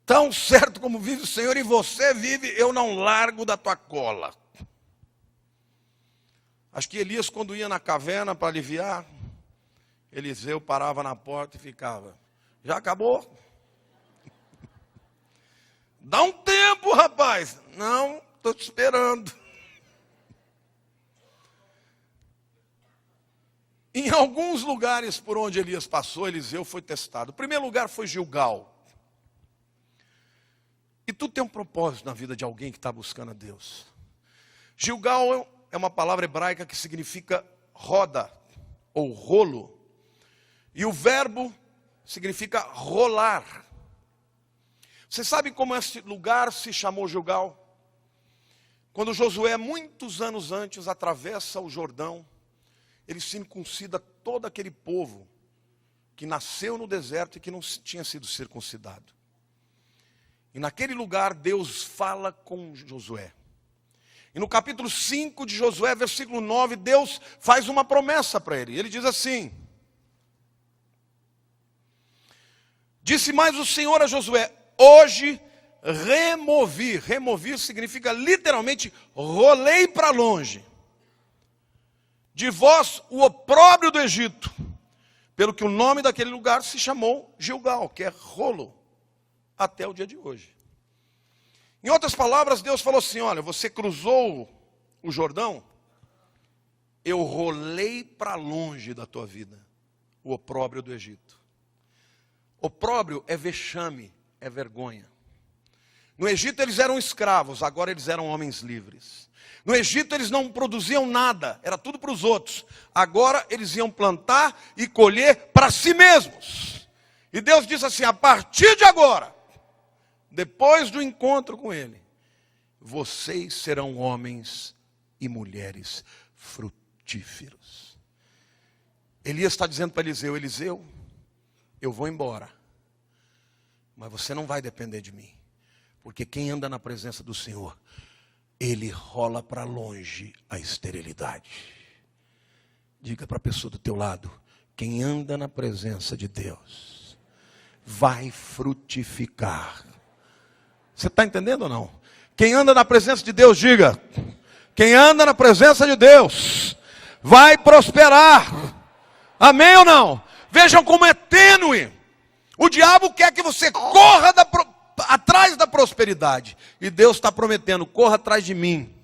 Tão certo como vive o Senhor e você vive, eu não largo da tua cola. Acho que Elias, quando ia na caverna para aliviar, Eliseu parava na porta e ficava: já acabou? Dá um tempo, rapaz. Não, estou te esperando. Em alguns lugares por onde Elias passou, Eliseu foi testado. O primeiro lugar foi Gilgal. E tudo tem um propósito na vida de alguém que está buscando a Deus. Gilgal é uma palavra hebraica que significa roda ou rolo. E o verbo significa rolar. Você sabe como esse lugar se chamou Gilgal? Quando Josué, muitos anos antes, atravessa o Jordão, ele circuncida todo aquele povo que nasceu no deserto e que não tinha sido circuncidado. E naquele lugar Deus fala com Josué. E no capítulo 5 de Josué, versículo 9, Deus faz uma promessa para ele. Ele diz assim: disse mais o Senhor a Josué: hoje removi significa literalmente rolei para longe. de vós o opróbrio do Egito, pelo que o nome daquele lugar se chamou Gilgal, que é rolo, até o dia de hoje. Em outras palavras, Deus falou assim: olha, você cruzou o Jordão, eu rolei para longe da tua vida o opróbrio do Egito. Opróbrio é vexame, é vergonha. No Egito eles eram escravos, agora eles eram homens livres. No Egito eles não produziam nada, era tudo para os outros. Agora eles iam plantar e colher para si mesmos. E Deus disse assim: a partir de agora, depois do encontro com ele, vocês serão homens e mulheres frutíferos. Elias está dizendo para Eliseu: Eliseu, eu vou embora, mas você não vai depender de mim, porque quem anda na presença do Senhor, ele rola para longe a esterilidade. Diga para a pessoa do teu lado: quem anda na presença de Deus vai frutificar. Você está entendendo ou não? Quem anda na presença de Deus, diga: quem anda na presença de Deus vai prosperar. Amém ou não? Vejam como é tênue. O diabo quer que você corra atrás da prosperidade. E Deus está prometendo: corra atrás de mim.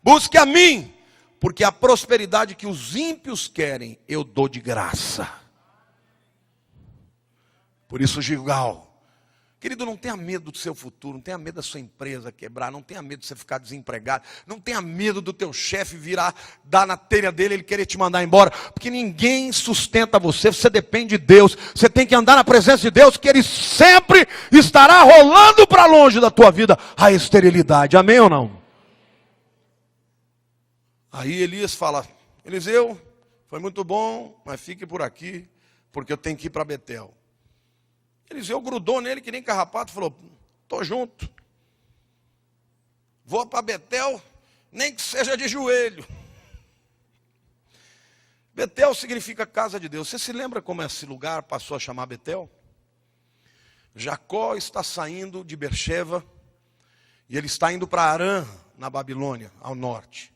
Busque a mim. Porque a prosperidade que os ímpios querem, eu dou de graça. Por isso, Gilgal. Querido, não tenha medo do seu futuro, não tenha medo da sua empresa quebrar, não tenha medo de você ficar desempregado, não tenha medo do teu chefe virar, dar na telha dele, ele querer te mandar embora, porque ninguém sustenta você, você depende de Deus, você tem que andar na presença de Deus, que Ele sempre estará rolando para longe da tua vida a esterilidade, amém ou não? Aí Elias fala: Eliseu, foi muito bom, mas fique por aqui, porque eu tenho que ir para Betel. Eliseu grudou nele que nem carrapato, falou: estou junto. Vou para Betel, nem que seja de joelho. Betel significa casa de Deus. Você se lembra como esse lugar passou a chamar Betel? Jacó está saindo de Beersheba e ele está indo para Harã, na Babilônia, ao norte.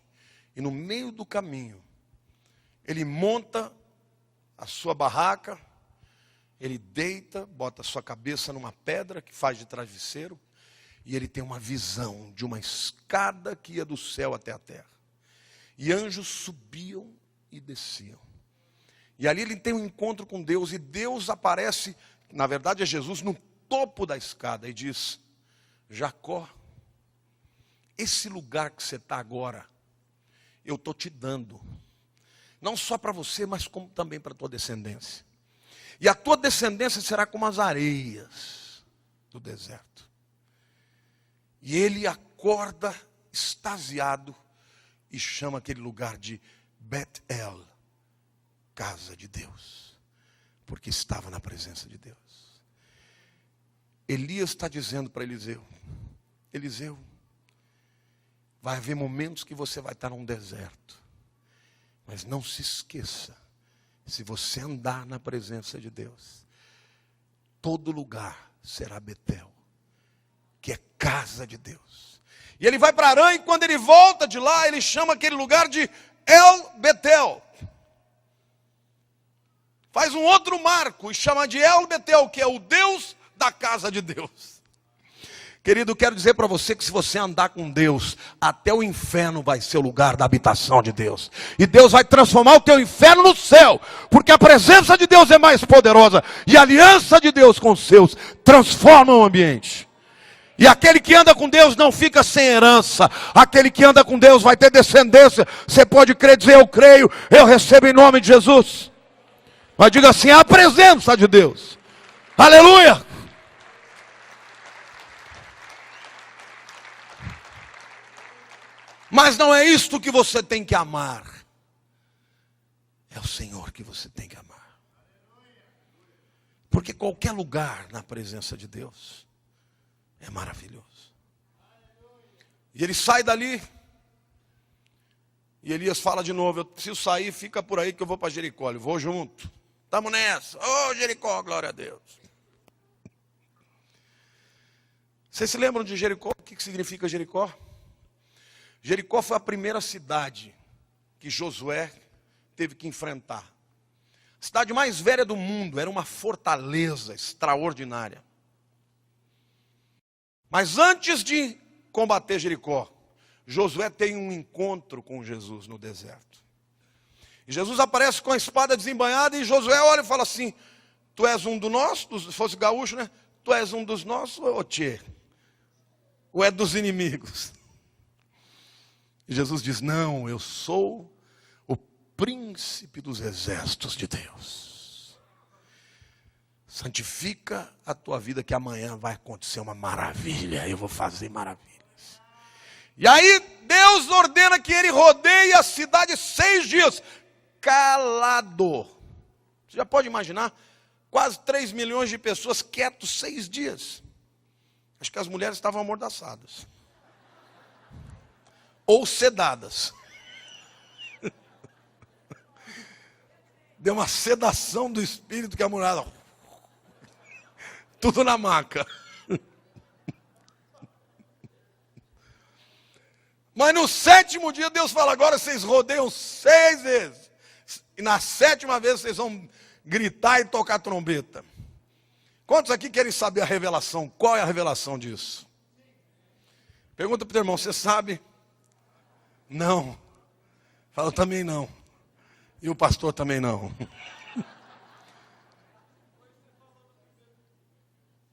E no meio do caminho, ele monta a sua barraca, ele deita, bota a sua cabeça numa pedra que faz de travesseiro, e ele tem uma visão de uma escada que ia do céu até a terra. E anjos subiam e desciam. E ali ele tem um encontro com Deus, e Deus aparece, na verdade é Jesus, no topo da escada, e diz: Jacó, esse lugar que você está agora, eu estou te dando, não só para você, mas como também para a tua descendência. E a tua descendência será como as areias do deserto. E ele acorda extasiado e chama aquele lugar de Bet-El, casa de Deus, porque estava na presença de Deus. Elias está dizendo para Eliseu: Eliseu, vai haver momentos que você vai estar num deserto, mas não se esqueça, se você andar na presença de Deus, todo lugar será Betel, que é casa de Deus. E ele vai para Harã, e quando ele volta de lá, ele chama aquele lugar de El Betel. Faz um outro marco e chama de El Betel, que é o Deus da casa de Deus. Querido, quero dizer para você que se você andar com Deus, até o inferno vai ser o lugar da habitação de Deus. E Deus vai transformar o teu inferno no céu, porque a presença de Deus é mais poderosa. E a aliança de Deus com os seus transforma o ambiente. E aquele que anda com Deus não fica sem herança. Aquele que anda com Deus vai ter descendência. Você pode crer, dizer: eu creio, eu recebo em nome de Jesus. Mas diga assim: a presença de Deus. Aleluia! Mas não é isto que você tem que amar. É o Senhor que você tem que amar. Porque qualquer lugar na presença de Deus é maravilhoso. E ele sai dali. E Elias fala de novo: eu preciso sair, fica por aí que eu vou para Jericó. Eu vou junto. Estamos nessa. Ô Jericó, glória a Deus. Vocês se lembram de Jericó? O que significa Jericó? Jericó foi a primeira cidade que Josué teve que enfrentar. A cidade mais velha do mundo, era uma fortaleza extraordinária. Mas antes de combater Jericó, Josué tem um encontro com Jesus no deserto. E Jesus aparece com a espada desembainhada e Josué olha e fala assim: tu és um dos nossos, se fosse gaúcho, né? Tu és um dos nossos, ô tchê? Ou é dos inimigos? E Jesus diz: não, eu sou o príncipe dos exércitos de Deus. Santifica a tua vida que amanhã vai acontecer uma maravilha. Eu vou fazer maravilhas. E aí Deus ordena que ele rodeie a cidade 6 dias. Calado. Você já pode imaginar? Quase 3 milhões de pessoas quietos 6 dias. Acho que as mulheres estavam amordaçadas. Ou sedadas. Deu uma sedação do espírito que a mulher... Tudo na maca. Mas no 7º dia Deus fala: agora vocês rodeiam 6 vezes. E na 7ª vez vocês vão gritar e tocar trombeta. Quantos aqui querem saber a revelação? Qual é a revelação disso? Pergunta para o teu irmão: você sabe? Não. Fala: também não. E o pastor também não.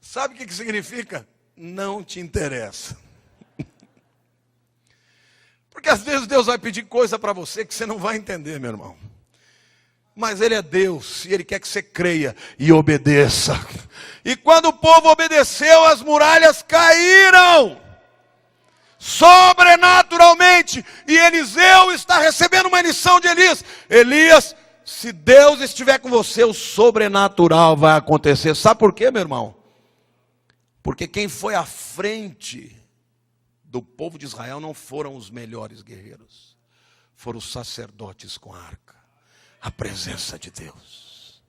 Sabe o que significa? Não te interessa. Porque às vezes Deus vai pedir coisa para você que você não vai entender, meu irmão. Mas Ele é Deus e Ele quer que você creia e obedeça. E quando o povo obedeceu, as muralhas caíram. Sobrenaturalmente. E Eliseu está recebendo uma lição de Elias. Elias, se Deus estiver com você, o sobrenatural vai acontecer. Sabe por quê, meu irmão? Porque quem foi à frente do povo de Israel não foram os melhores guerreiros. Foram os sacerdotes com a arca. A presença de Deus.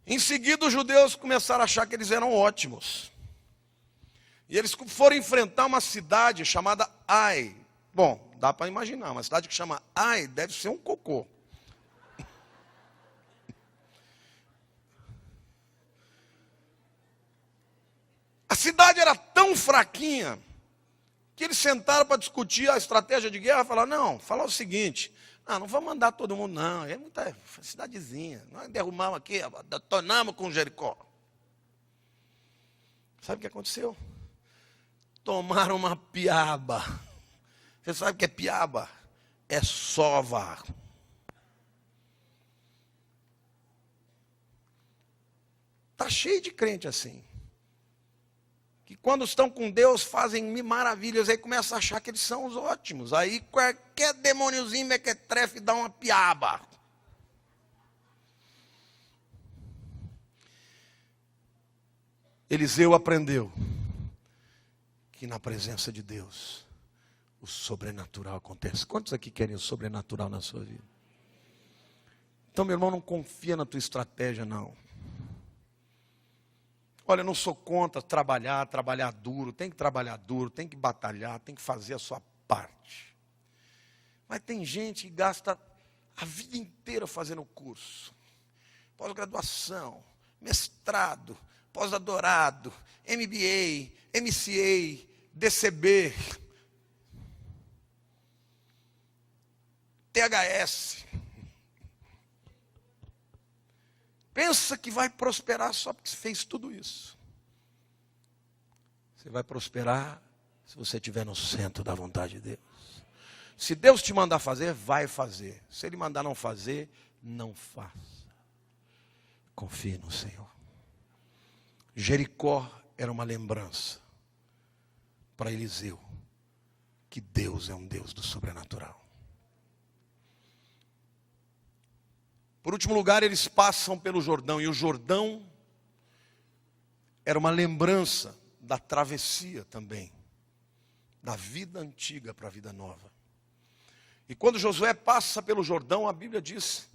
Em seguida, os judeus começaram a achar que eles eram ótimos. E eles foram enfrentar uma cidade chamada Ai. Bom, dá para imaginar, uma cidade que chama Ai deve ser um cocô. A cidade era tão fraquinha que eles sentaram para discutir a estratégia de guerra. Falaram: não, falar o seguinte: não vamos mandar todo mundo, não. É muita cidadezinha. Nós derrubamos aqui, detonamos com Jericó. Sabe o que aconteceu? Tomaram uma piaba. Você sabe o que é piaba? É sova. Está cheio de crente assim. Que quando estão com Deus fazem maravilhas, aí começa a achar que eles são os ótimos. Aí qualquer demôniozinho mequetrefe dá uma piaba. Eliseu aprendeu que na presença de Deus o sobrenatural acontece. Quantos aqui querem o sobrenatural na sua vida? Então, meu irmão, não confia na tua estratégia, não. Olha, eu não sou contra trabalhar duro, tem que batalhar, tem que fazer a sua parte. Mas tem gente que gasta a vida inteira fazendo curso. Pós-graduação, mestrado, pós-doutorado, MBA, MCA, DCB, THS. Pensa que vai prosperar só porque fez tudo isso. Você vai prosperar se você estiver no centro da vontade de Deus. Se Deus te mandar fazer, vai fazer. Se Ele mandar não fazer, não faça. Confie no Senhor. Jericó era uma lembrança para Eliseu que Deus é um Deus do sobrenatural. Por último lugar, eles passam pelo Jordão. E o Jordão era uma lembrança da travessia também. Da vida antiga para a vida nova. E quando Josué passa pelo Jordão, a Bíblia diz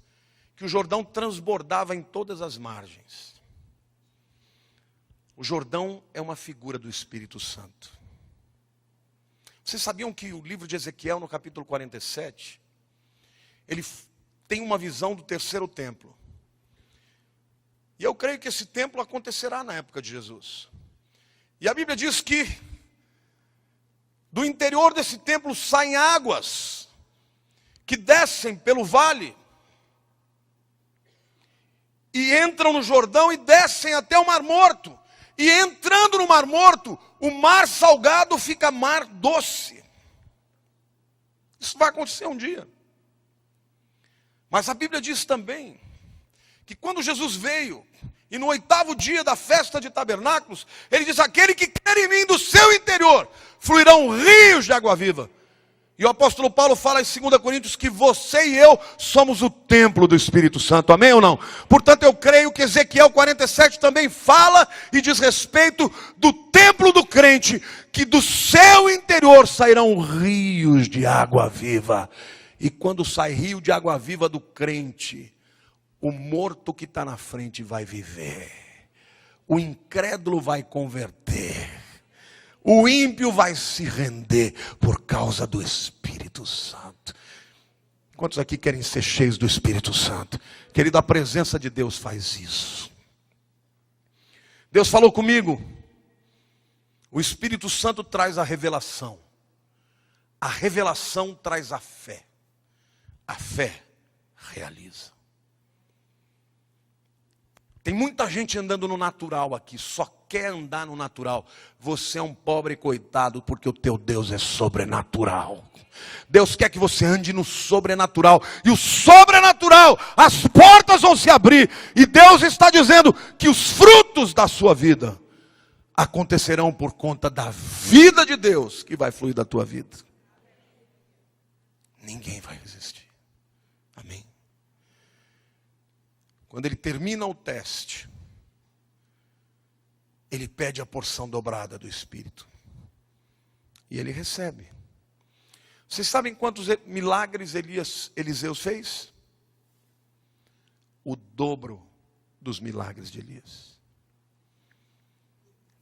que o Jordão transbordava em todas as margens. O Jordão é uma figura do Espírito Santo. Vocês sabiam que o livro de Ezequiel, no capítulo 47... ele tem uma visão do terceiro templo. E eu creio que esse templo acontecerá na época de Jesus. E a Bíblia diz que do interior desse templo saem águas que descem pelo vale e entram no Jordão e descem até o Mar Morto. E entrando no Mar Morto, o mar salgado fica mar doce. Isso vai acontecer um dia. Mas a Bíblia diz também que quando Jesus veio, e no 8º dia da festa de tabernáculos, ele diz: aquele que crer em mim, do seu interior fluirão rios de água viva. E o apóstolo Paulo fala em 2 Coríntios que você e eu somos o templo do Espírito Santo, amém ou não? Portanto, eu creio que Ezequiel 47 também fala e diz respeito do templo do crente, que do seu interior sairão rios de água viva. E quando sai rio de água viva do crente, o morto que está na frente vai viver, o incrédulo vai converter, o ímpio vai se render por causa do Espírito Santo. Quantos aqui querem ser cheios do Espírito Santo? Querido, a presença de Deus faz isso. Deus falou comigo. O Espírito Santo traz a revelação traz a fé realiza. Tem muita gente andando no natural aqui, só quer andar no natural. Você é um pobre coitado, porque o teu Deus é sobrenatural. Deus quer que você ande no sobrenatural. E o sobrenatural, as portas vão se abrir. E Deus está dizendo que os frutos da sua vida acontecerão por conta da vida de Deus que vai fluir da tua vida. Ninguém vai resistir. Amém? Quando ele termina o teste, ele pede a porção dobrada do Espírito. E ele recebe. Vocês sabem quantos milagres Eliseu fez? O dobro dos milagres de Elias.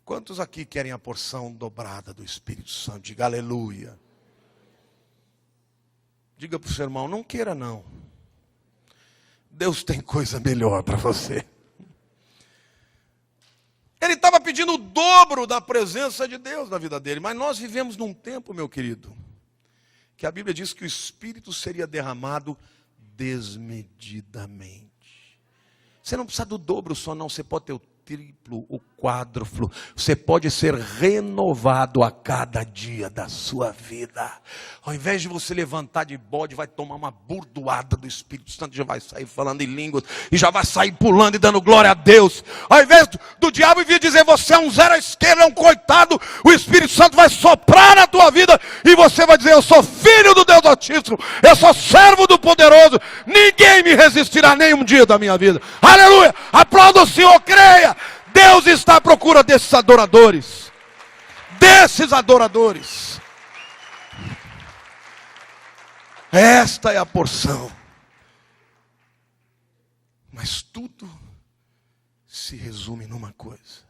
Quantos aqui querem a porção dobrada do Espírito Santo? Diga aleluia. Diga para o seu irmão, não queira não. Deus tem coisa melhor para você. Ele estava pedindo o dobro da presença de Deus na vida dele. Mas nós vivemos num tempo, meu querido, que a Bíblia diz que o Espírito seria derramado desmedidamente. Você não precisa do dobro só não, você pode ter o triplo, o quádruplo. Você pode ser renovado a cada dia da sua vida. Ao invés de você levantar de bode, vai tomar uma burdoada do Espírito Santo, já vai sair falando em línguas, e já vai sair pulando e dando glória a Deus. Ao invés do diabo vir dizer, você é um zero à esquerda, é um coitado, o Espírito Santo vai soprar na tua vida, e você vai dizer, eu sou filho do Deus Altíssimo, eu sou servo do Poderoso, ninguém me resistirá nem um dia da minha vida. Aleluia! Aplauda o Senhor, creia! Deus está à procura desses adoradores. Desses adoradores. Esta é a porção. Mas tudo se resume numa coisa: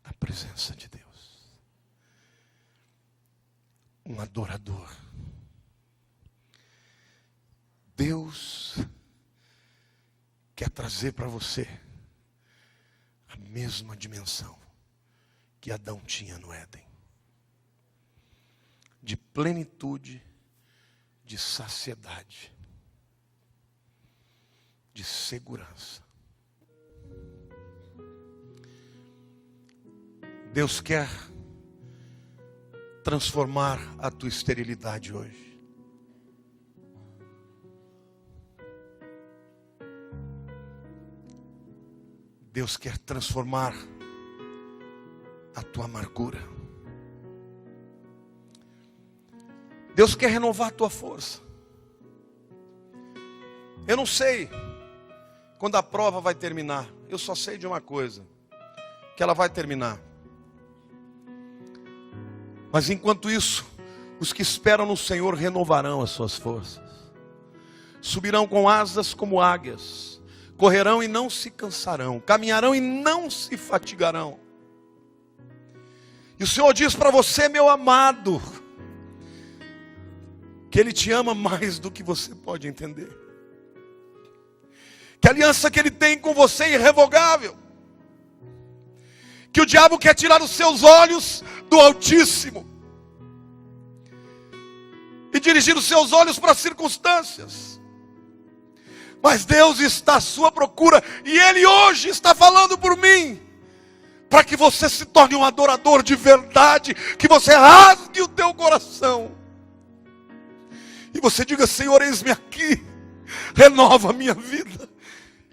a presença de Deus. Um adorador. Deus quer trazer para você a mesma dimensão que Adão tinha no Éden, de plenitude, de saciedade, de segurança. Deus quer transformar a tua esterilidade hoje. Deus quer transformar a tua amargura. Deus quer renovar a tua força. Eu não sei quando a prova vai terminar. Eu só sei de uma coisa: que ela vai terminar. Mas enquanto isso, os que esperam no Senhor renovarão as suas forças. Subirão com asas como águias. Correrão e não se cansarão, caminharão e não se fatigarão. E o Senhor diz para você, meu amado, que Ele te ama mais do que você pode entender. Que a aliança que Ele tem com você é irrevogável. Que o diabo quer tirar os seus olhos do Altíssimo e dirigir os seus olhos para as circunstâncias. Mas Deus está à sua procura, e Ele hoje está falando por mim, para que você se torne um adorador de verdade, que você rasgue o teu coração, e você diga: Senhor, eis-me aqui, renova a minha vida,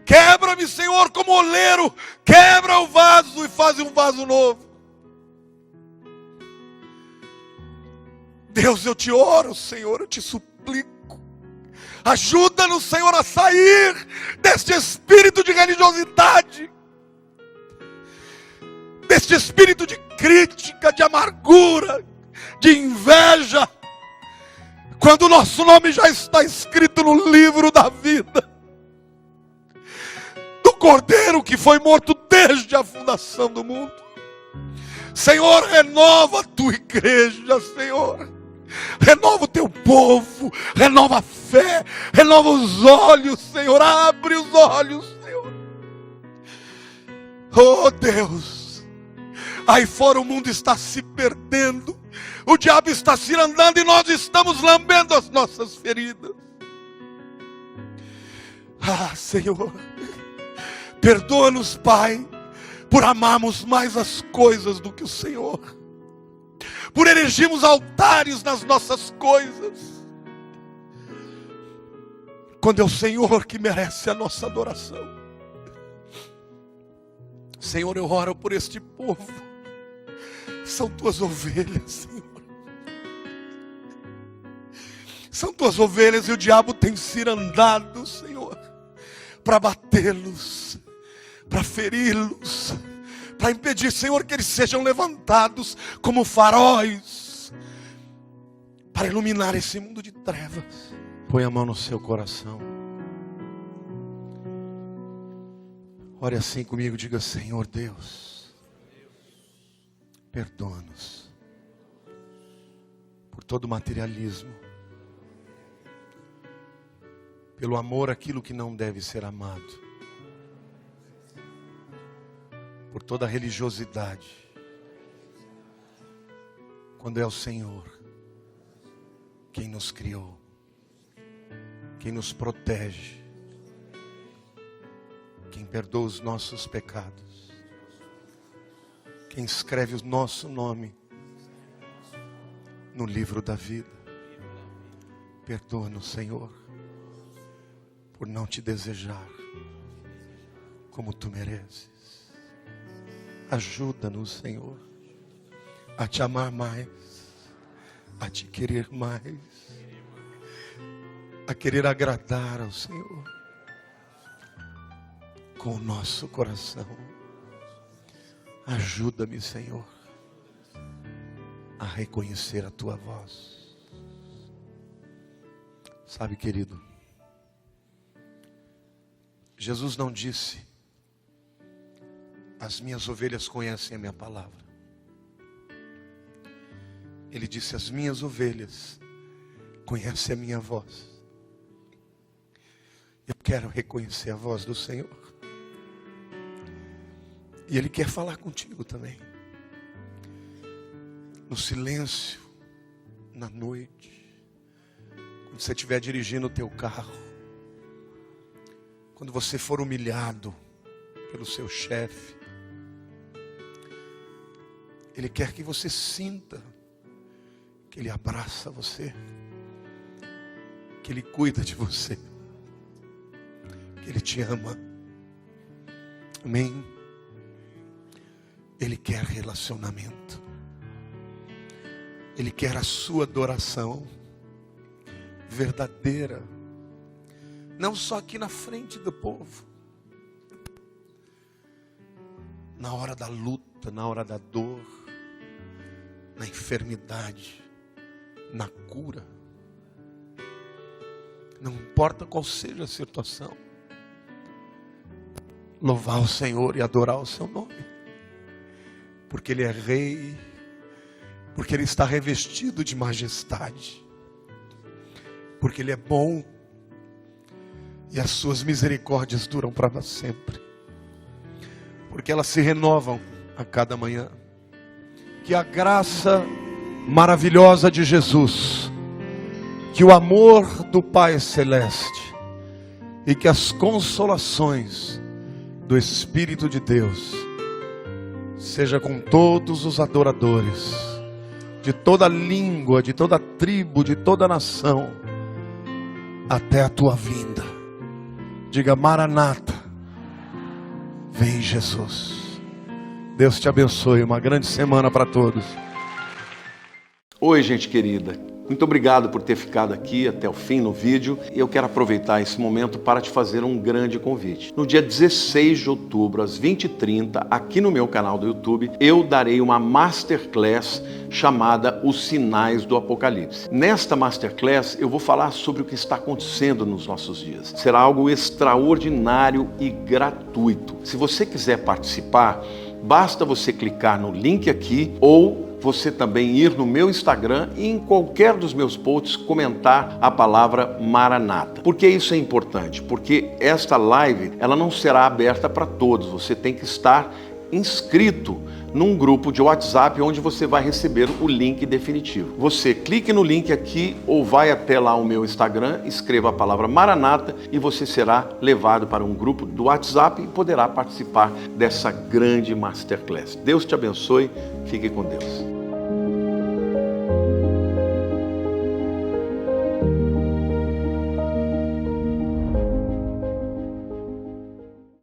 quebra-me, Senhor, como oleiro, quebra o vaso e faz um vaso novo. Deus, eu te oro, Senhor, eu te suplico, ajuda-nos, Senhor, a sair deste espírito de religiosidade, deste espírito de crítica, de amargura, de inveja, quando o nosso nome já está escrito no livro da vida do Cordeiro que foi morto desde a fundação do mundo. Senhor, renova a tua igreja, Senhor. Renova o teu povo, renova a fé, renova os olhos, Senhor, abre os olhos, Senhor. Oh Deus, aí fora o mundo está se perdendo, o diabo está se andando e nós estamos lambendo as nossas feridas. Ah, Senhor, perdoa-nos, Pai, por amarmos mais as coisas do que o Senhor, por erigirmos altares nas nossas coisas, quando é o Senhor que merece a nossa adoração. Senhor, eu oro por este povo, são tuas ovelhas, Senhor. São tuas ovelhas e o diabo tem cirandado, Senhor, para batê-los, para feri-los, para impedir, Senhor, que eles sejam levantados como faróis, para iluminar esse mundo de trevas. Põe a mão no seu coração. Ore assim comigo, diga: Senhor Deus, perdoa-nos por todo materialismo, pelo amor àquilo que não deve ser amado, por toda a religiosidade, quando é o Senhor quem nos criou, quem nos protege, quem perdoa os nossos pecados, quem escreve o nosso nome no livro da vida. Perdoa-nos, Senhor, por não te desejar como tu mereces. Ajuda-nos, Senhor, a te amar mais, a te querer mais, a querer agradar ao Senhor com o nosso coração. Ajuda-me, Senhor, a reconhecer a tua voz. Sabe, querido, Jesus não disse: as minhas ovelhas conhecem a minha palavra. Ele disse: as minhas ovelhas conhecem a minha voz. Eu quero reconhecer a voz do Senhor. E Ele quer falar contigo também. No silêncio, na noite, quando você estiver dirigindo o teu carro, quando você for humilhado pelo seu chefe, Ele quer que você sinta que Ele abraça você, que Ele cuida de você, que Ele te ama. Amém? Ele quer relacionamento. Ele quer a sua adoração verdadeira, não só aqui na frente do povo, na hora da luta, na hora da dor, na enfermidade, na cura. Não importa qual seja a situação, louvar o Senhor e adorar o seu nome, porque Ele é Rei, porque Ele está revestido de majestade. porque Ele é bom e as suas misericórdias duram para sempre, porque elas se renovam a cada manhã. Que a graça maravilhosa de Jesus, que o amor do Pai Celeste e que as consolações do Espírito de Deus seja com todos os adoradores de toda língua, de toda tribo, de toda nação, até a tua vinda. Diga: Maranata, vem Jesus. Deus te abençoe, uma grande semana para todos. Oi, gente querida, muito obrigado por ter ficado aqui até o fim no vídeo. Eu quero aproveitar esse momento para te fazer um grande convite. No dia 16 de outubro, às 20h30, aqui no meu canal do YouTube, eu darei uma Masterclass chamada Os Sinais do Apocalipse. Nesta Masterclass, eu vou falar sobre o que está acontecendo nos nossos dias. Será algo extraordinário e gratuito. Se você quiser participar, basta você clicar no link aqui ou você também ir no meu Instagram e em qualquer dos meus posts comentar a palavra Maranata. Por que isso é importante? Porque esta live, ela não será aberta para todos. Você tem que estar inscrito num grupo de WhatsApp onde você vai receber o link definitivo. Você clique no link aqui ou vai até lá o meu Instagram, escreva a palavra Maranata e você será levado para um grupo do WhatsApp e poderá participar dessa grande Masterclass. Deus te abençoe, fique com Deus.